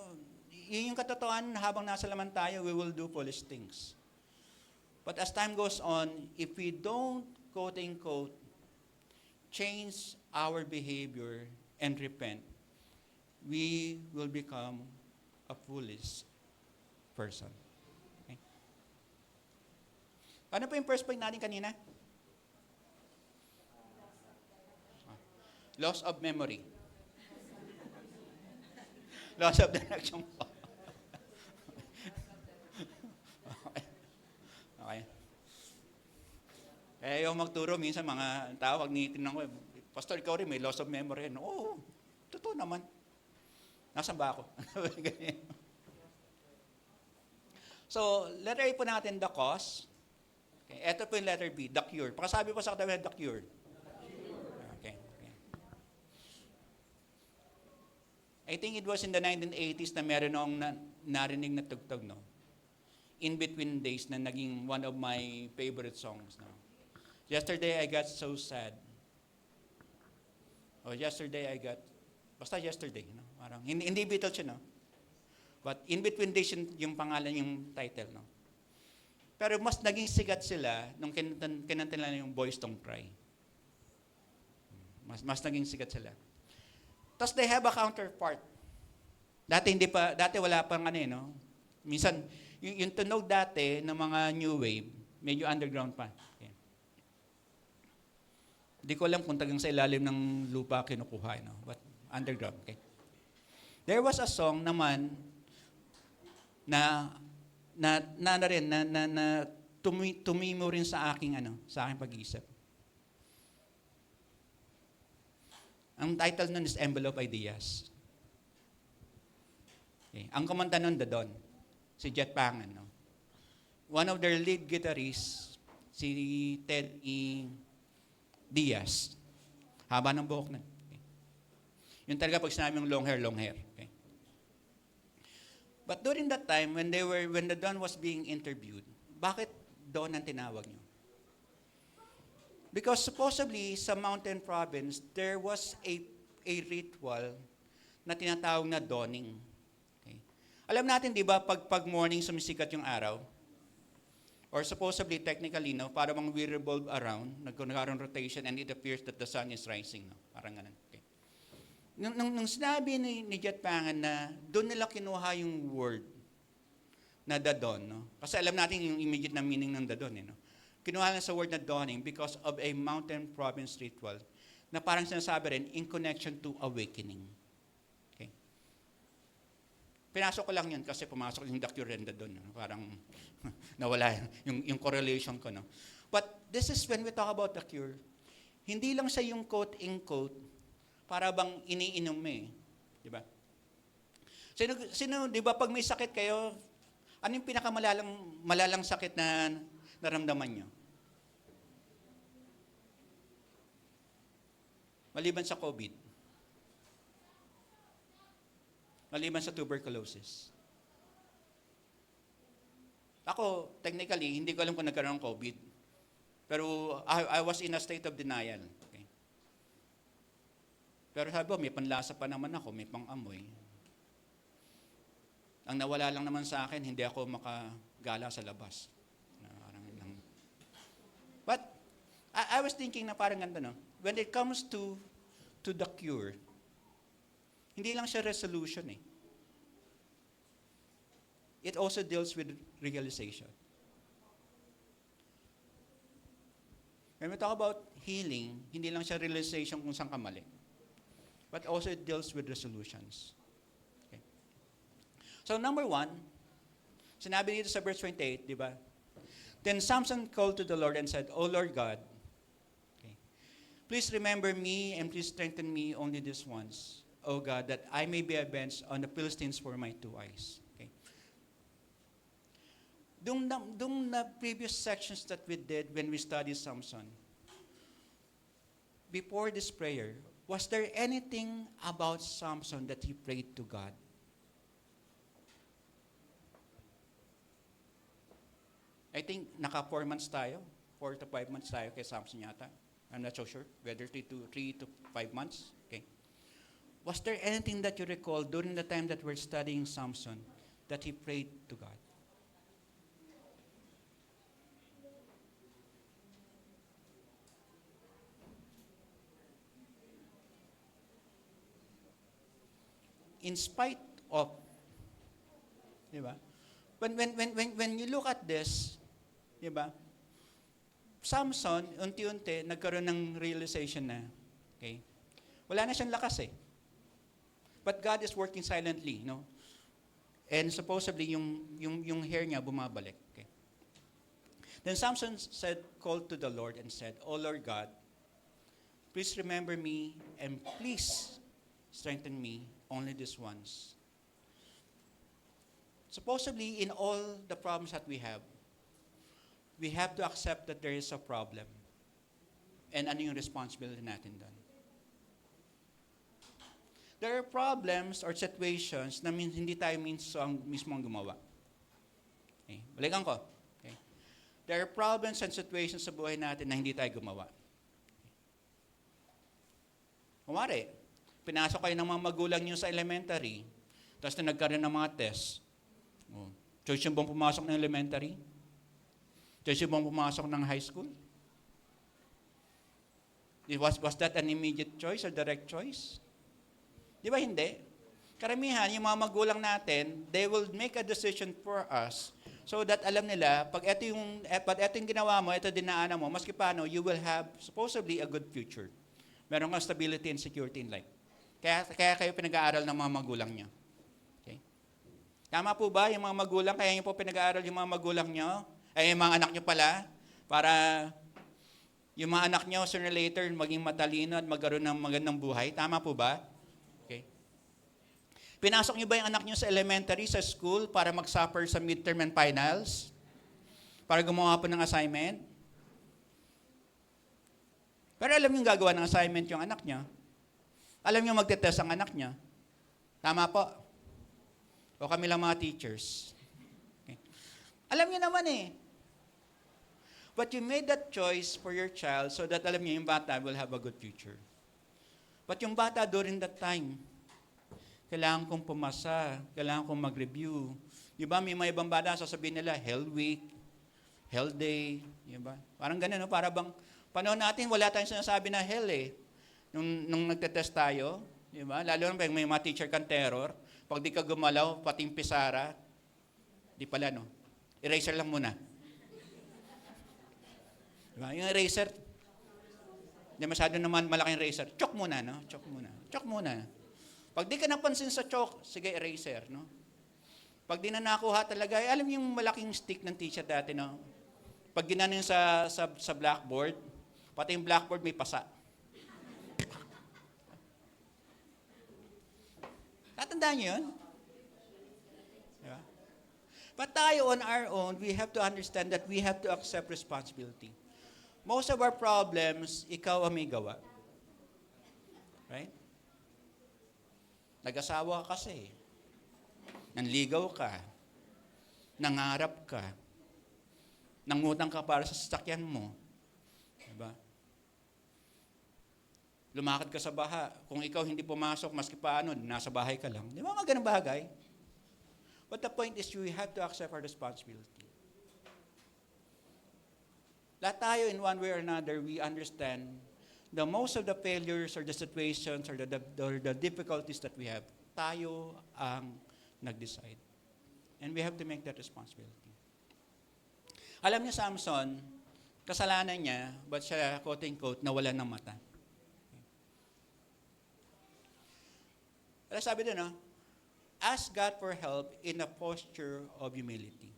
yun yung katotohanan, habang nasa laman tayo, we will do foolish things. But as time goes on, if we don't, quote-unquote, change our behavior and repent, we will become a foolish person. Okay? Ano po yung first point natin kanina? Loss of memory. Loss of direction po. Okay. Eh, yung magturo, minsan mga tao, pag nitinang ko, Pastor, ikaw rin may loss of memory. Oo, totoo naman. Nasaan ba ako? So, letter A po natin, the cause. Okay, ito po yung letter B, the cure. Pakasabi po sa katabi, the cure. I think it was in the 1980s na meron akong narinig na tugtog, no? In Between Days na naging one of my favorite songs, no? Yesterday I got so sad. Basta yesterday, no? Parang, hindi Beatles yun, no? But In Between Days yung pangalan, yung title, no? Pero mas naging sikat sila nung kinanta nila yung Boys Don't Cry. Mas naging sikat sila. Tapos they have a counterpart. Dati wala pang no? Minsan, yung tunog dati ng mga new wave, medyo underground pa. Okay. Hindi ko alam kung tagang sa ilalim ng lupa kinukuha, no? But underground, okay? There was a song naman na tumimo rin sa aking pag-iisip. Ang title nun is Envelope Ideas. Okay. Ang kumanta nun, The Don, si Jet Pangan. No? One of their lead guitarists, si Ted E. Diaz. Haba ng buhok nun. Okay. Yung talaga pag sinabi yung long hair. Okay. But during that time, when the Don was being interviewed, bakit Don ang tinawag niyo? Because supposedly, sa Mountain Province, there was a ritual na tinatawag na dawning. Okay. Alam natin, di ba, pag morning sumisikat yung araw, or supposedly, technically, no, para bang we revolve around, nagkaroon rotation, and it appears that the sun is rising. No? Parang ganun. Okay. Nung sinabi ni Jet Pangan na doon nila kinuha yung word na the dawn, no? Kasi alam natin yung immediate na meaning ng the dawn, no? Kinuha lang sa word na dawning because of a mountain province ritual na parang sinasabi rin, in connection to awakening. Okay? Pinasok ko lang yun kasi pumasok yung the curenda doon. Parang nawala yung correlation ko. No? But this is when we talk about the cure. Hindi lang siya yung quote-in-quote para bang iniinom mo eh. Di ba? Sino, di ba, pag may sakit kayo, ano yung malalang sakit na naramdaman nyo? Maliban sa COVID. Maliban sa tuberculosis. Ako, technically, hindi ko alam kung nagkaroon ng COVID. Pero I was in a state of denial. Okay? Pero sabi ko, may panlasa pa naman ako, may pang-amoy. Ang nawala lang naman sa akin, hindi ako makagala sa labas. But I was thinking na parang ganito, no? When it comes to the cure, hindi lang siya resolution eh. It also deals with realization. When we talk about healing, hindi lang siya realization kung saan ka mali. But also it deals with resolutions. Okay. So number 1, sinabi dito sa verse 28, di ba? Then Samson called to the Lord and said, O Lord God, okay, please remember me and please strengthen me only this once, O God, that I may be avenged on the Philistines for my 2 eyes. Okay. Dung na previous sections that we did when we studied Samson, before this prayer, was there anything about Samson that he prayed to God? I think naka 4 months tayo, 4 to 5 months tayo kay Samson yata. I'm not so sure whether 3 to 5 months. Okay. Was there anything that you recall during the time that we're studying Samson that he prayed to God? In spite of, di ba? When you look at this, di ba? Samson, unti-unti, nagkaroon ng realization na, okay, wala na siyang lakas eh. But God is working silently, no? And supposedly, yung hair niya bumabalik. Okay? Then Samson called to the Lord and said, O Lord God, please remember me and please strengthen me only this once. Supposedly, in all the problems that we have to accept that there is a problem. And ano yung responsibility natin doon? There are problems or situations na hindi tayo mismo ang gumawa. Okay. Balikan ko. Okay. There are problems and situations sa buhay natin na hindi tayo gumawa. Kumari, pinasok kayo ng mga magulang nyo sa elementary, tapos na nagkaroon ng mga test. Oh. Choice yung bang pumasok ng elementary? Choice yung bang pumasok ng high school? Was that an immediate choice or direct choice? Di ba hindi? Karamihan, yung mga magulang natin, they will make a decision for us so that alam nila, pag ito yung ginawa mo, ito dinaanan mo, maski paano, you will have supposedly a good future. Meron kang stability and security in life. Kaya kayo pinag-aaral ng mga magulang niyo. Okay? Tama po ba yung mga magulang? Kaya niyo po pinag-aaral yung mga magulang niyo? Ay, yung mga anak niyo pala? Para yung mga anak niyo sooner or later maging matalino at magkaroon ng magandang buhay? Tama po ba? Okay. Pinasok niyo ba yung anak niyo sa elementary, sa school, para mag-suffer sa midterm and finals? Para gumawa po ng assignment? Pero alam niyo gagawa ng assignment yung anak niyo. Alam niyo magte-test ang anak niya. Tama po. O kami lang mga teachers. Okay. Alam niyo naman eh. But you made that choice for your child so that alam niyo yung bata will have a good future. But yung bata during that time, kailangan kong pumasa, kailangan kong mag-review. Di ba may mga ibang bata sasabihin nila, Hell Week, Hell Day, di ba? Parang ganun, no? Para bang, panahon natin, wala tayong sinasabi na hell eh. Nung nagtetest tayo, di ba? Lalo na may mga teacher kang terror, pag di ka gumalaw, pating pisara, di pala, no? Eraser lang muna. Di ba? Yung eraser, Hindi masyado naman malaking eraser. Chalk muna, no? Chalk muna. Chalk muna. Pag di ka napansin sa chalk, sige, eraser, no? Pag di na nakuha talaga, alam niyo yung malaking stick ng teacher dati, no? Pag ginanin sa blackboard, pati yung blackboard may pasa. Tatandaan niyo yun? Diba? But tayo on our own, we have to understand that we have to accept responsibility. Most of our problems, ikaw ang may gawa. Right? Nag-asawa ka kasi. Nanligaw ka. Nangarap ka. Nangutang ka para sa sasakyan mo. Diba? Lumakad ka sa baha. Kung ikaw hindi pumasok, maski paano, nasa bahay ka lang. Di ba mga ganang bagay? But the point is, we have to accept our responsibility. Lahat tayo, in one way or another, we understand the most of the failures or the situations or the difficulties that we have, tayo ang nag-decide. And we have to make that responsibility. Alam niyo, Samson, kasalanan niya, but siya, quote-unquote, nawalan ng mata. Pero sabi doon, no? Ask God for help in a posture of humility.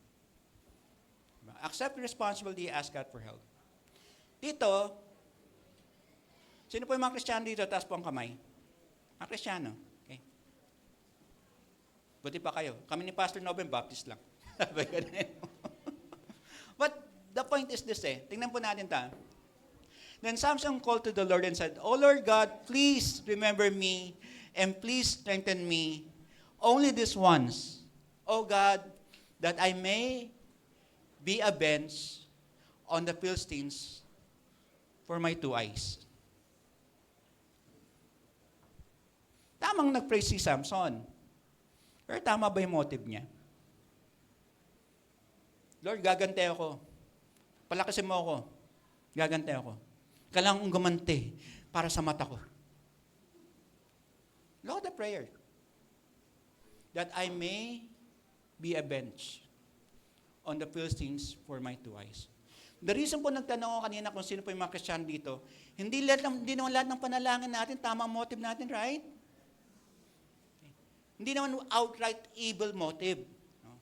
Accept responsibility, ask God for help. Dito, sino po yung mga Kristiyano dito? Taas po ang kamay. Mga Kristiyano. Okay. Buti pa kayo. Kami ni Pastor Noben, Baptist lang. But the point is this tingnan po natin ta. Then Samson called to the Lord and said, O Lord God, please remember me and please strengthen me only this once. O God, that I may be a bench on the Philistines for my 2 eyes. Tamang nag-pray si Samson. Pero tama ba yung motive niya? Lord, gagante ako. Palakasin mo ako. Gagante ako. Kailangan kong gumante para sa mata ko. Look at the prayer. That I may be a bench on the Philistines for my 2 eyes. The reason po nagtanong ako kanina kung sino po yung mga Kristiyano dito, hindi naman lahat ng panalangin natin, tama ang motive natin, right? Hindi naman outright evil motive. No?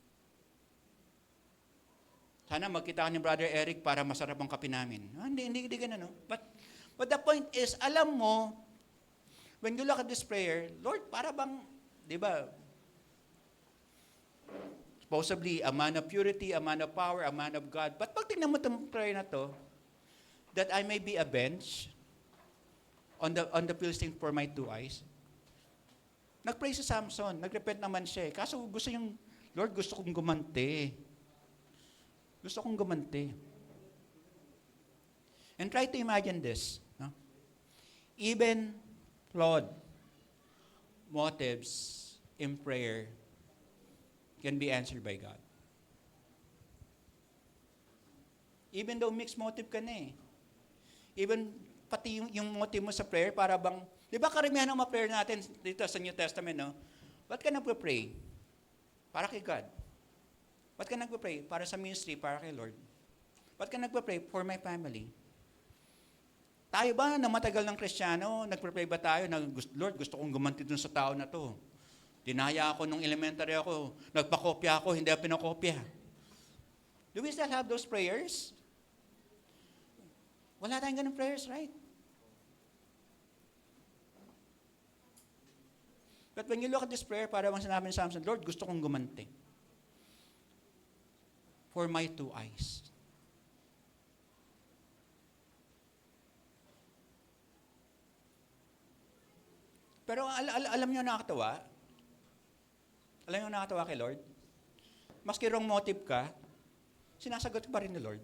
Sana magkita ka ni Brother Eric para masarap ang kape namin. Hindi ganun, no? But the point is, alam mo, when you look at this prayer, Lord, para bang, di ba, supposedly, a man of purity, a man of power, a man of God. But pag tingnan mo itong prayer na to, that I may be a bench on the Philistine for my 2 eyes. Nag-pray si Samson, nag-repent naman siya. Kaso gusto yung, Lord, gusto kong gumante. Gusto kong gumante. And try to imagine this. No? Even flawed motives in prayer can be answered by God. Even though mixed motive ka na eh. Even pati yung motive mo sa prayer para bang, di ba karamihan ng mga prayer natin dito sa New Testament, no? Ba't ka nagpa-pray? Para kay God. Ba't ka nagpa-pray? Para sa ministry, para kay Lord. Ba't ka nagpa-pray? For my family. Tayo ba na matagal ng Kristiyano, nagpa-pray ba tayo na, Lord, gusto kong gumanti dun sa tao na to. Dinaya ako nung elementary ako. Nagpakopya ako, hindi ako pinakopya. Do we still have those prayers? Wala tayong ganun prayers, right? But when you look at this prayer, para bang sinabi ni Samson, Lord, gusto kong gumanti. For my 2 eyes. Pero alam niyo nakakatawa? Alam niyo nakakatawa kay Lord? Maski wrong motive ka, sinasagot pa rin ni Lord.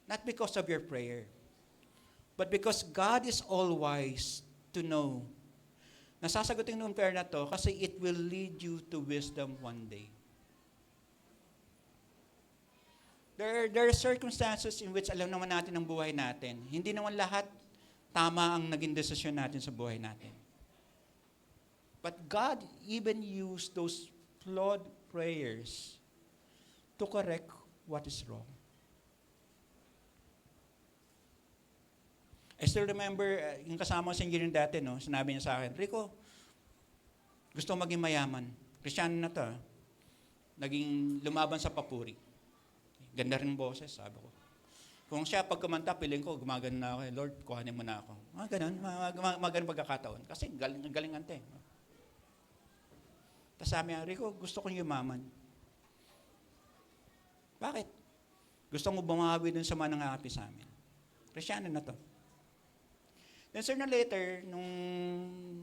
Not because of your prayer, but because God is all-wise to know. Nasasagutin ng prayer na to kasi it will lead you to wisdom one day. There are circumstances in which alam naman natin ang buhay natin. Hindi naman lahat tama ang naging desisyon natin sa buhay natin. But God even used those flawed prayers to correct what is wrong. I still remember, yung kasama ko sa engineering dati, no, sinabi niya sa akin, Rico, gusto ko maging mayaman. Kristyano na to. Naging lumaban sa papuri. Ganda rin boses, sabi ko. Kung siya pag kumanta, piling ko, gumagano na ako, Lord, kuhanin mo na ako. Ganun, magaling pagkakataon. Kasi galing ante. Tapos sabi niya, Rico, gusto kong yumaman. Bakit? Gusto ko bumawi dun sa mga nangapi sa amin. Kristyano na to. Then sooner or later, nung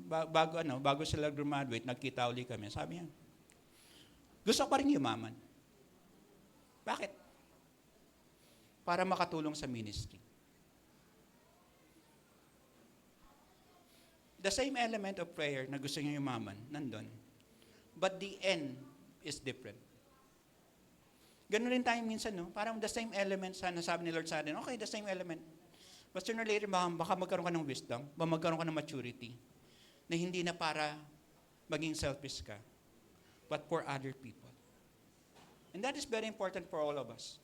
bago sila graduate, nagkita uli kami. Sabi niya, gusto ko pa rin yumaman. Bakit? Para makatulong sa ministry. The same element of prayer na gusto niya yumaman, nandun. But the end is different. Ganun rin tayo minsan, no? Parang the same element, sana sabi ni Lord sa atin, okay, the same element. But sooner or later, baka magkaroon ka ng wisdom, baka magkaroon ka ng maturity, na hindi na para maging selfish ka, but for other people. And that is very important for all of us.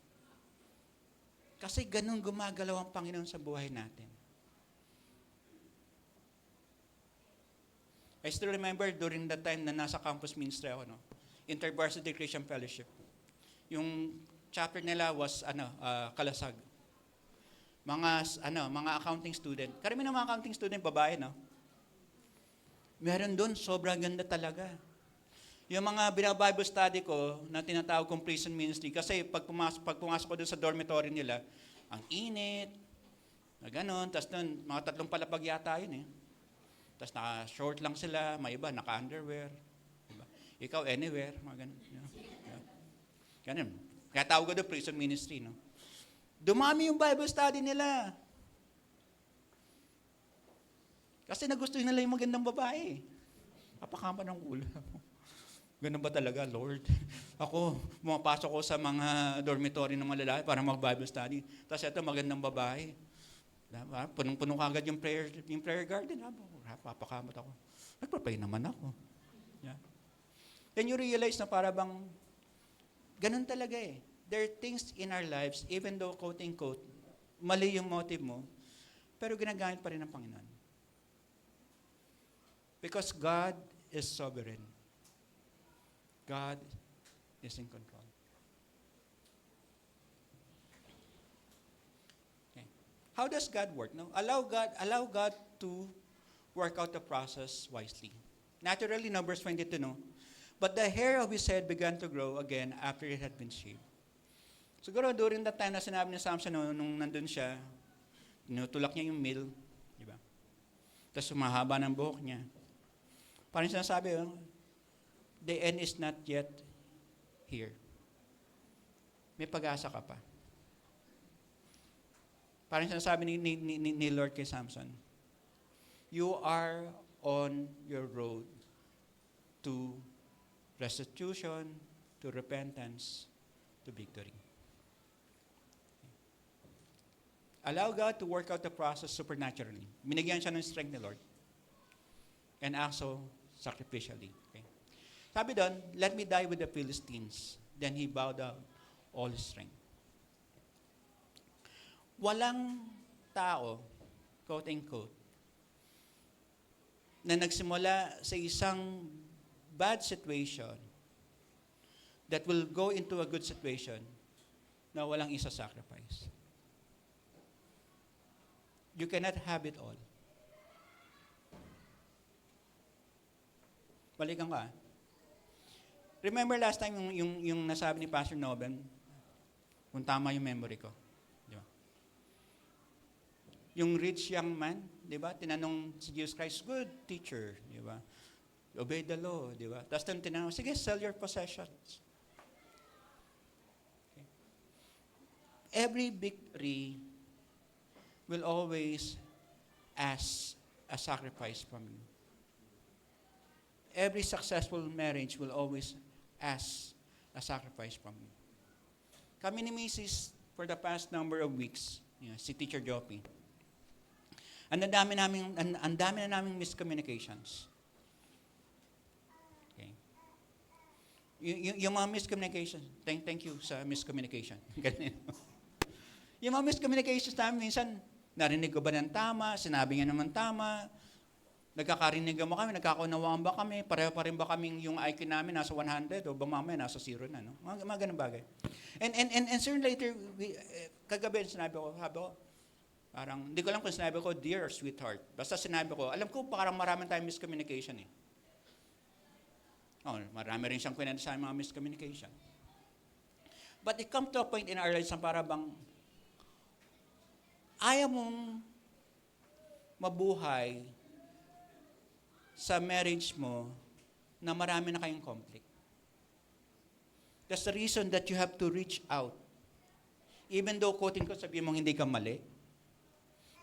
Kasi ganun gumagalaw ang Panginoon sa buhay natin. I still remember during that time na nasa campus ministry ako, no? InterVarsity Christian Fellowship. Yung chapter nila was Kalasag. Mga accounting student. Karamihan ng mga accounting student babae, no? Meron doon, sobrang ganda talaga. Yung mga Bible study ko na tinatawag kong prison ministry, kasi pag pumasok ko doon sa dormitory nila, ang init, na gano'n, tapos doon, mga 3 palapag yata yun eh. Tapos naka-short lang sila, may iba, naka-underwear. Diba? Ikaw, anywhere, mga gano'n. Yeah. Ganun. Kaya tawag ko doon prison ministry, no? Dumami yung Bible study nila. Kasi nagustuhin nila yung magandang babae. Kapakama ng ulo. Ganun ba talaga, Lord? Ako, pumapasok ko sa mga dormitory ng mga lalaki para mag-Bible study. Tapos ito, magandang babae. Punong-puno kagad yung prayer garden. Papakamot ako. Nagpa-pray naman ako. Yeah. Then you realize na para bang, ganun talaga eh. There are things in our lives, even though, quote-unquote, mali yung motive mo, pero ginagamit pa rin ng Panginoon. Because God is sovereign. God is in control. Okay. How does God work? No? Allow God to work out the process wisely. Naturally, no, verse 22, no? But the hair of his head began to grow again after it had been shaved. Siguro during that time na sinabi ni Samson, no, nung nandun siya, tinutulak niya yung meal, di ba? Tapos sumahaba ng buhok niya. Parang sinasabi, the end is not yet here. May pag-asa ka pa. Parang sinasabi ni Lord kay Samson, you are on your road to restitution, to repentance, to victory. Allow God to work out the process supernaturally. Binigyan siya ng strength ni Lord. And also, sacrificially. Okay? Sabi doon, let me die with the Philistines. Then he bowed down all his strength. Walang tao, quote-unquote, na nagsimula sa isang bad situation that will go into a good situation na walang isa-sacrifice. You cannot have it all. Balikan ka. Remember last time yung nasabi ni Pastor Noben, kung tama yung memory ko. Di ba? Yung rich young man, di ba? Tinanong si Jesus Christ, good teacher, di ba? Obey the law, di ba? Tapos tinanong, sige, sell your possessions. Okay. Every victory will always ask a sacrifice from you. Every successful marriage will always ask a sacrifice from you. Kami ni Mrs. for the past number of weeks, si Teacher Joppy, ang dami na naming miscommunications. Okay. Yung mga miscommunications, thank you sa miscommunication. Yung mga miscommunications namin, minsan, Narinig ko ba ng tama? Sinabi niya naman tama? Nagkakarinig mo kami? Nagkakaunawaan ba kami? Pareho pa rin ba kaming yung IQ namin nasa 100 o ba mamaya nasa 0 na? No? Mga ganun bagay. And soon later, kagabi sabi ko, parang, hindi ko alam kung sinabi ko, dear or sweetheart. Basta sinabi ko, alam ko parang maraming tayong miscommunication eh. Marami rin siyang kwento sa mga miscommunication. But it comes to a point in our lives na para bang ayaw mong mabuhay sa marriage mo na marami na kayong conflict. That's the reason that you have to reach out. Even though, quoting ko, sabihin mong hindi ka mali,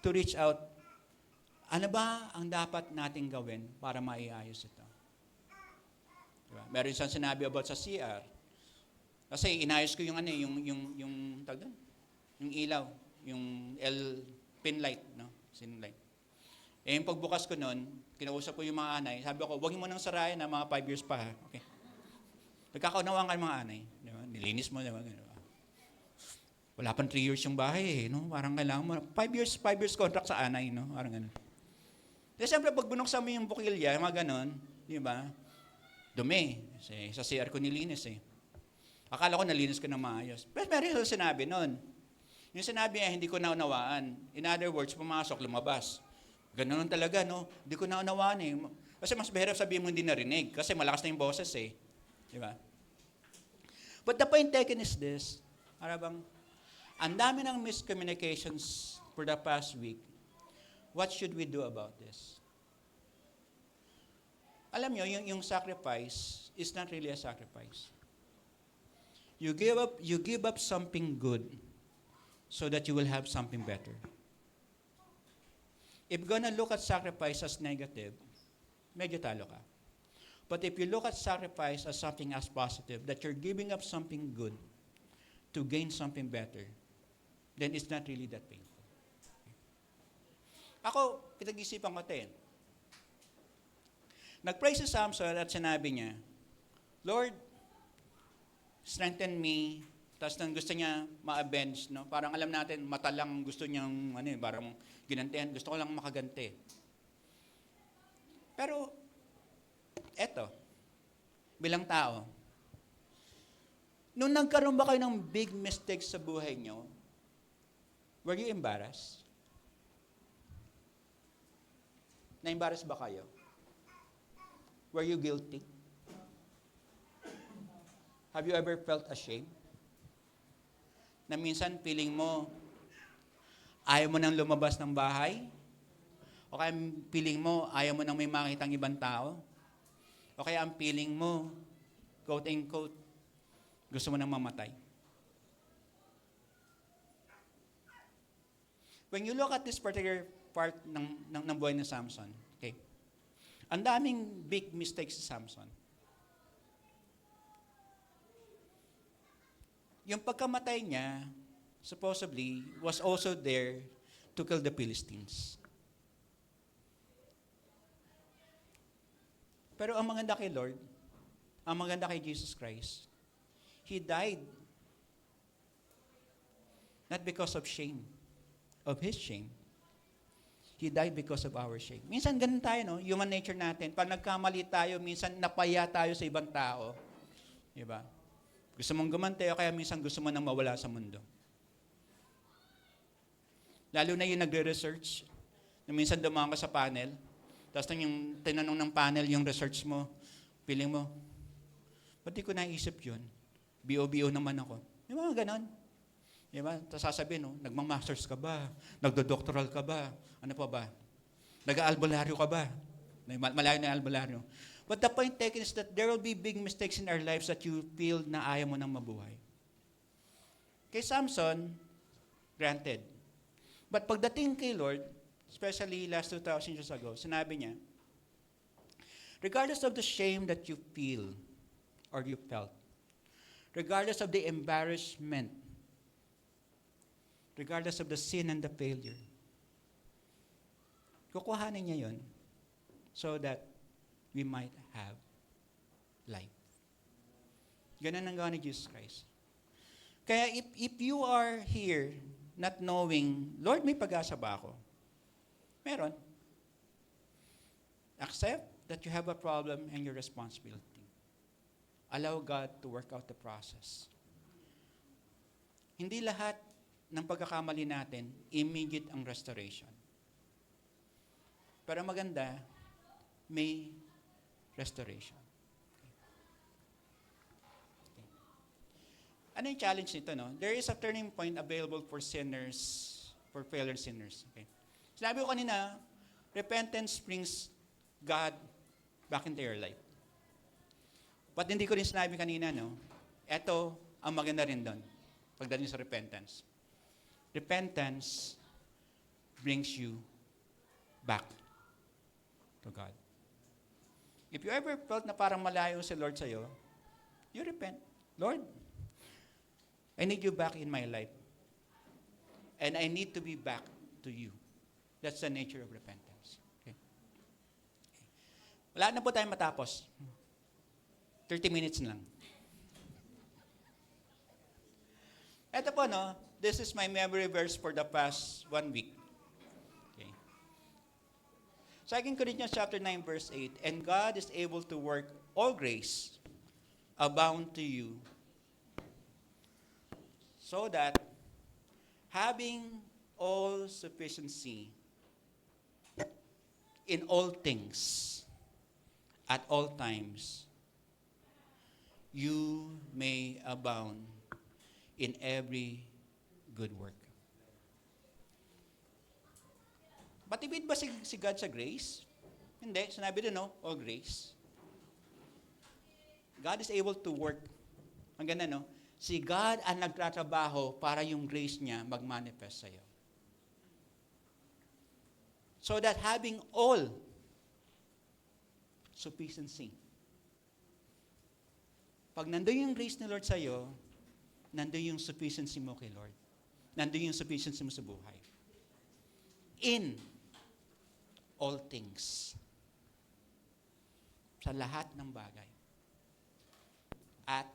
to reach out, ano ba ang dapat nating gawin para maiayos ito? Diba? Meron siyang sinabi about sa CR. Kasi inayos ko yung tawag doon? Yung ilaw, yung pin light, no? Sin light. Yung pagbukas ko noon, kinausap ko yung mga anay, sabi ko, huwag mo nang sarayan na mga 5 years pa, ha? Okay. Nagkakaunawaan kayo mga anay. Diba? Nilinis mo, diba? Wala pang 3 years yung bahay, no? Parang kailangan mo, 5 years contract sa anay, no? Parang gano'n. Kasi siyempre, pag binuksan mo yung bukilya, mga gano'n, di ba? Dumi. Sa CR ko nilinis, eh. Akala ko nalinis ko na maayos. Pero meron yung sinabi noon. Yung sinabi niya, hindi ko naunawaan. In other words, pumasok, lumabas. Ganoon talaga, no? Hindi ko naunawaan, eh. Kasi mas mahirap sabihin mo hindi narinig. Kasi malakas na yung boses, eh. Di ba? But the point taken is this. Parang, ang dami ng miscommunications for the past week. What should we do about this? Alam nyo, yung sacrifice is not really a sacrifice. You give up something good so that you will have something better. If you're gonna look at sacrifice as negative, medyo talo ka. But if you look at sacrifice as something as positive, that you're giving up something good to gain something better, then it's not really that painful. Ako, pinag-isipan ko ito. Nag-pray si Samson at sinabi niya, Lord, strengthen me. Tapos nang gusto niya ma-avenge, no? Parang alam natin, mata lang gusto niyang, parang ginantihan. Gusto ko lang makaganti. Pero, eto, bilang tao, nung nagkaroon ba kayo ng big mistakes sa buhay niyo, were you embarrassed? Na-embarrass ba kayo? Were you guilty? Have you ever felt ashamed? Na minsan feeling mo, ayaw mo nang lumabas ng bahay? O kaya feeling mo, ayaw mo nang may makitang ibang tao? O kaya ang feeling mo, quote and quote, gusto mo nang mamatay? When you look at this particular part ng buhay ni Samson, okay, ang daming big mistakes si Samson. Yung pagkamatay niya, supposedly, was also there to kill the Philistines. Pero ang maganda kay Lord, ang maganda kay Jesus Christ, He died not because of shame, of His shame. He died because of our shame. Minsan ganun tayo, no? Human nature natin. Pag nagkamali tayo, minsan napaya tayo sa ibang tao. Diba? Gusto mong gumante o kaya minsan gusto mo nang mawala sa mundo. Lalo na yung nagre-research, na minsan dumaan ka sa panel, tapos yung tinanong ng panel yung research mo, feeling mo, ba't di ko naisip yun? BO naman ako. Di ba ganon? Di ba? Tapos sasabihin, no, nagmamasters ka ba? Nagdodoctoral ka ba? Ano pa ba? Nag-aalbularyo ka ba? Malayo na albularyo. But the point taken is that there will be big mistakes in our lives that you feel na ayaw mo nang mabuhay. Kay Samson, granted. But pagdating kay Lord, especially last 2,000 years ago, sinabi niya, regardless of the shame that you feel or you felt, regardless of the embarrassment, regardless of the sin and the failure, kukuhanin niya yun so that we might have life. Ganun ang gawa ni Jesus Christ. Kaya if you are here not knowing, Lord, may pag-asa ba ako? Meron. Accept that you have a problem and your responsibility. Allow God to work out the process. Hindi lahat ng pagkakamali natin, immediate ang restoration. Pero maganda, may restoration. Okay. Ano yung challenge nito, no? There is a turning point available for sinners, for failure sinners. Okay. Sinabi ko kanina, repentance brings God back into your life. But hindi ko rin sinabi kanina, no? Ito, ang maganda rin doon, pagdating sa repentance. Repentance brings you back to God. If you ever felt na parang malayo si Lord sa'yo, you repent. Lord, I need you back in my life. And I need to be back to you. That's the nature of repentance. Okay? Wala na po tayong matapos. 30 minutes lang. Ito po, no? This is my memory verse for the past 1 week. Okay. 2 Corinthians chapter 9, verse 8. And God is able to work all grace abound to you, so that having all sufficiency in all things, at all times, you may abound in every good work. Batibid ba si God sa grace? Hindi. Sinabi din, no? All grace. God is able to work. Ang ganda, no? Si God ang nagtatrabaho para yung grace niya mag-manifest sa'yo. So that having all sufficiency. Pag nandun yung grace ni Lord sa'yo, nandun yung sufficiency mo kay Lord. Nandun yung sufficiency mo sa buhay. In all things. Sa lahat ng bagay. At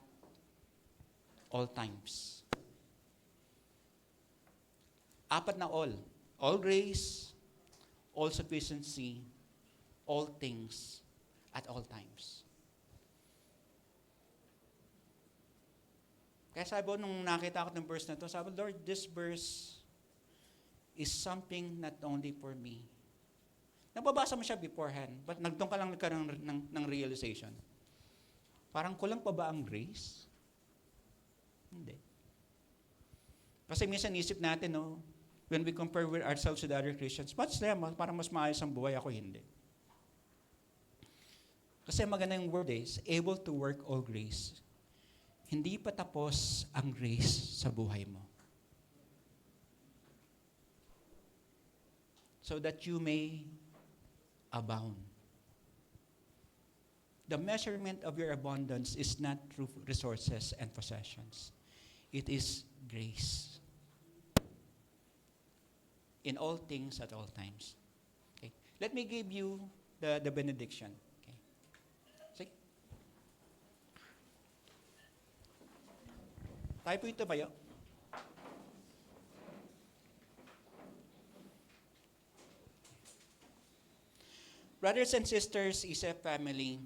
all times. Apat na all. All grace, all sufficiency, all things, at all times. Kaya sabi ko, nung nakita ko ng verse na to, sabi, Lord, this verse is something not only for me. Nababasa mo siya beforehand, but nagdoon ka lang nagkaroon ng realization. Parang kulang pa ba ang grace? Hindi. Kasi minsan isip natin, no, when we compare with ourselves with other Christians, what's them? Parang mas maayos ang buhay, ako hindi. Kasi maganda yung word is, able to work all grace. Hindi pa tapos ang grace sa buhay mo. So that you may abound. The measurement of your abundance is not through resources and possessions. It is grace. In all things at all times. Okay. Let me give you the benediction. Okay. Sige. Tayo po ito bayo. Brothers and sisters, ISF family,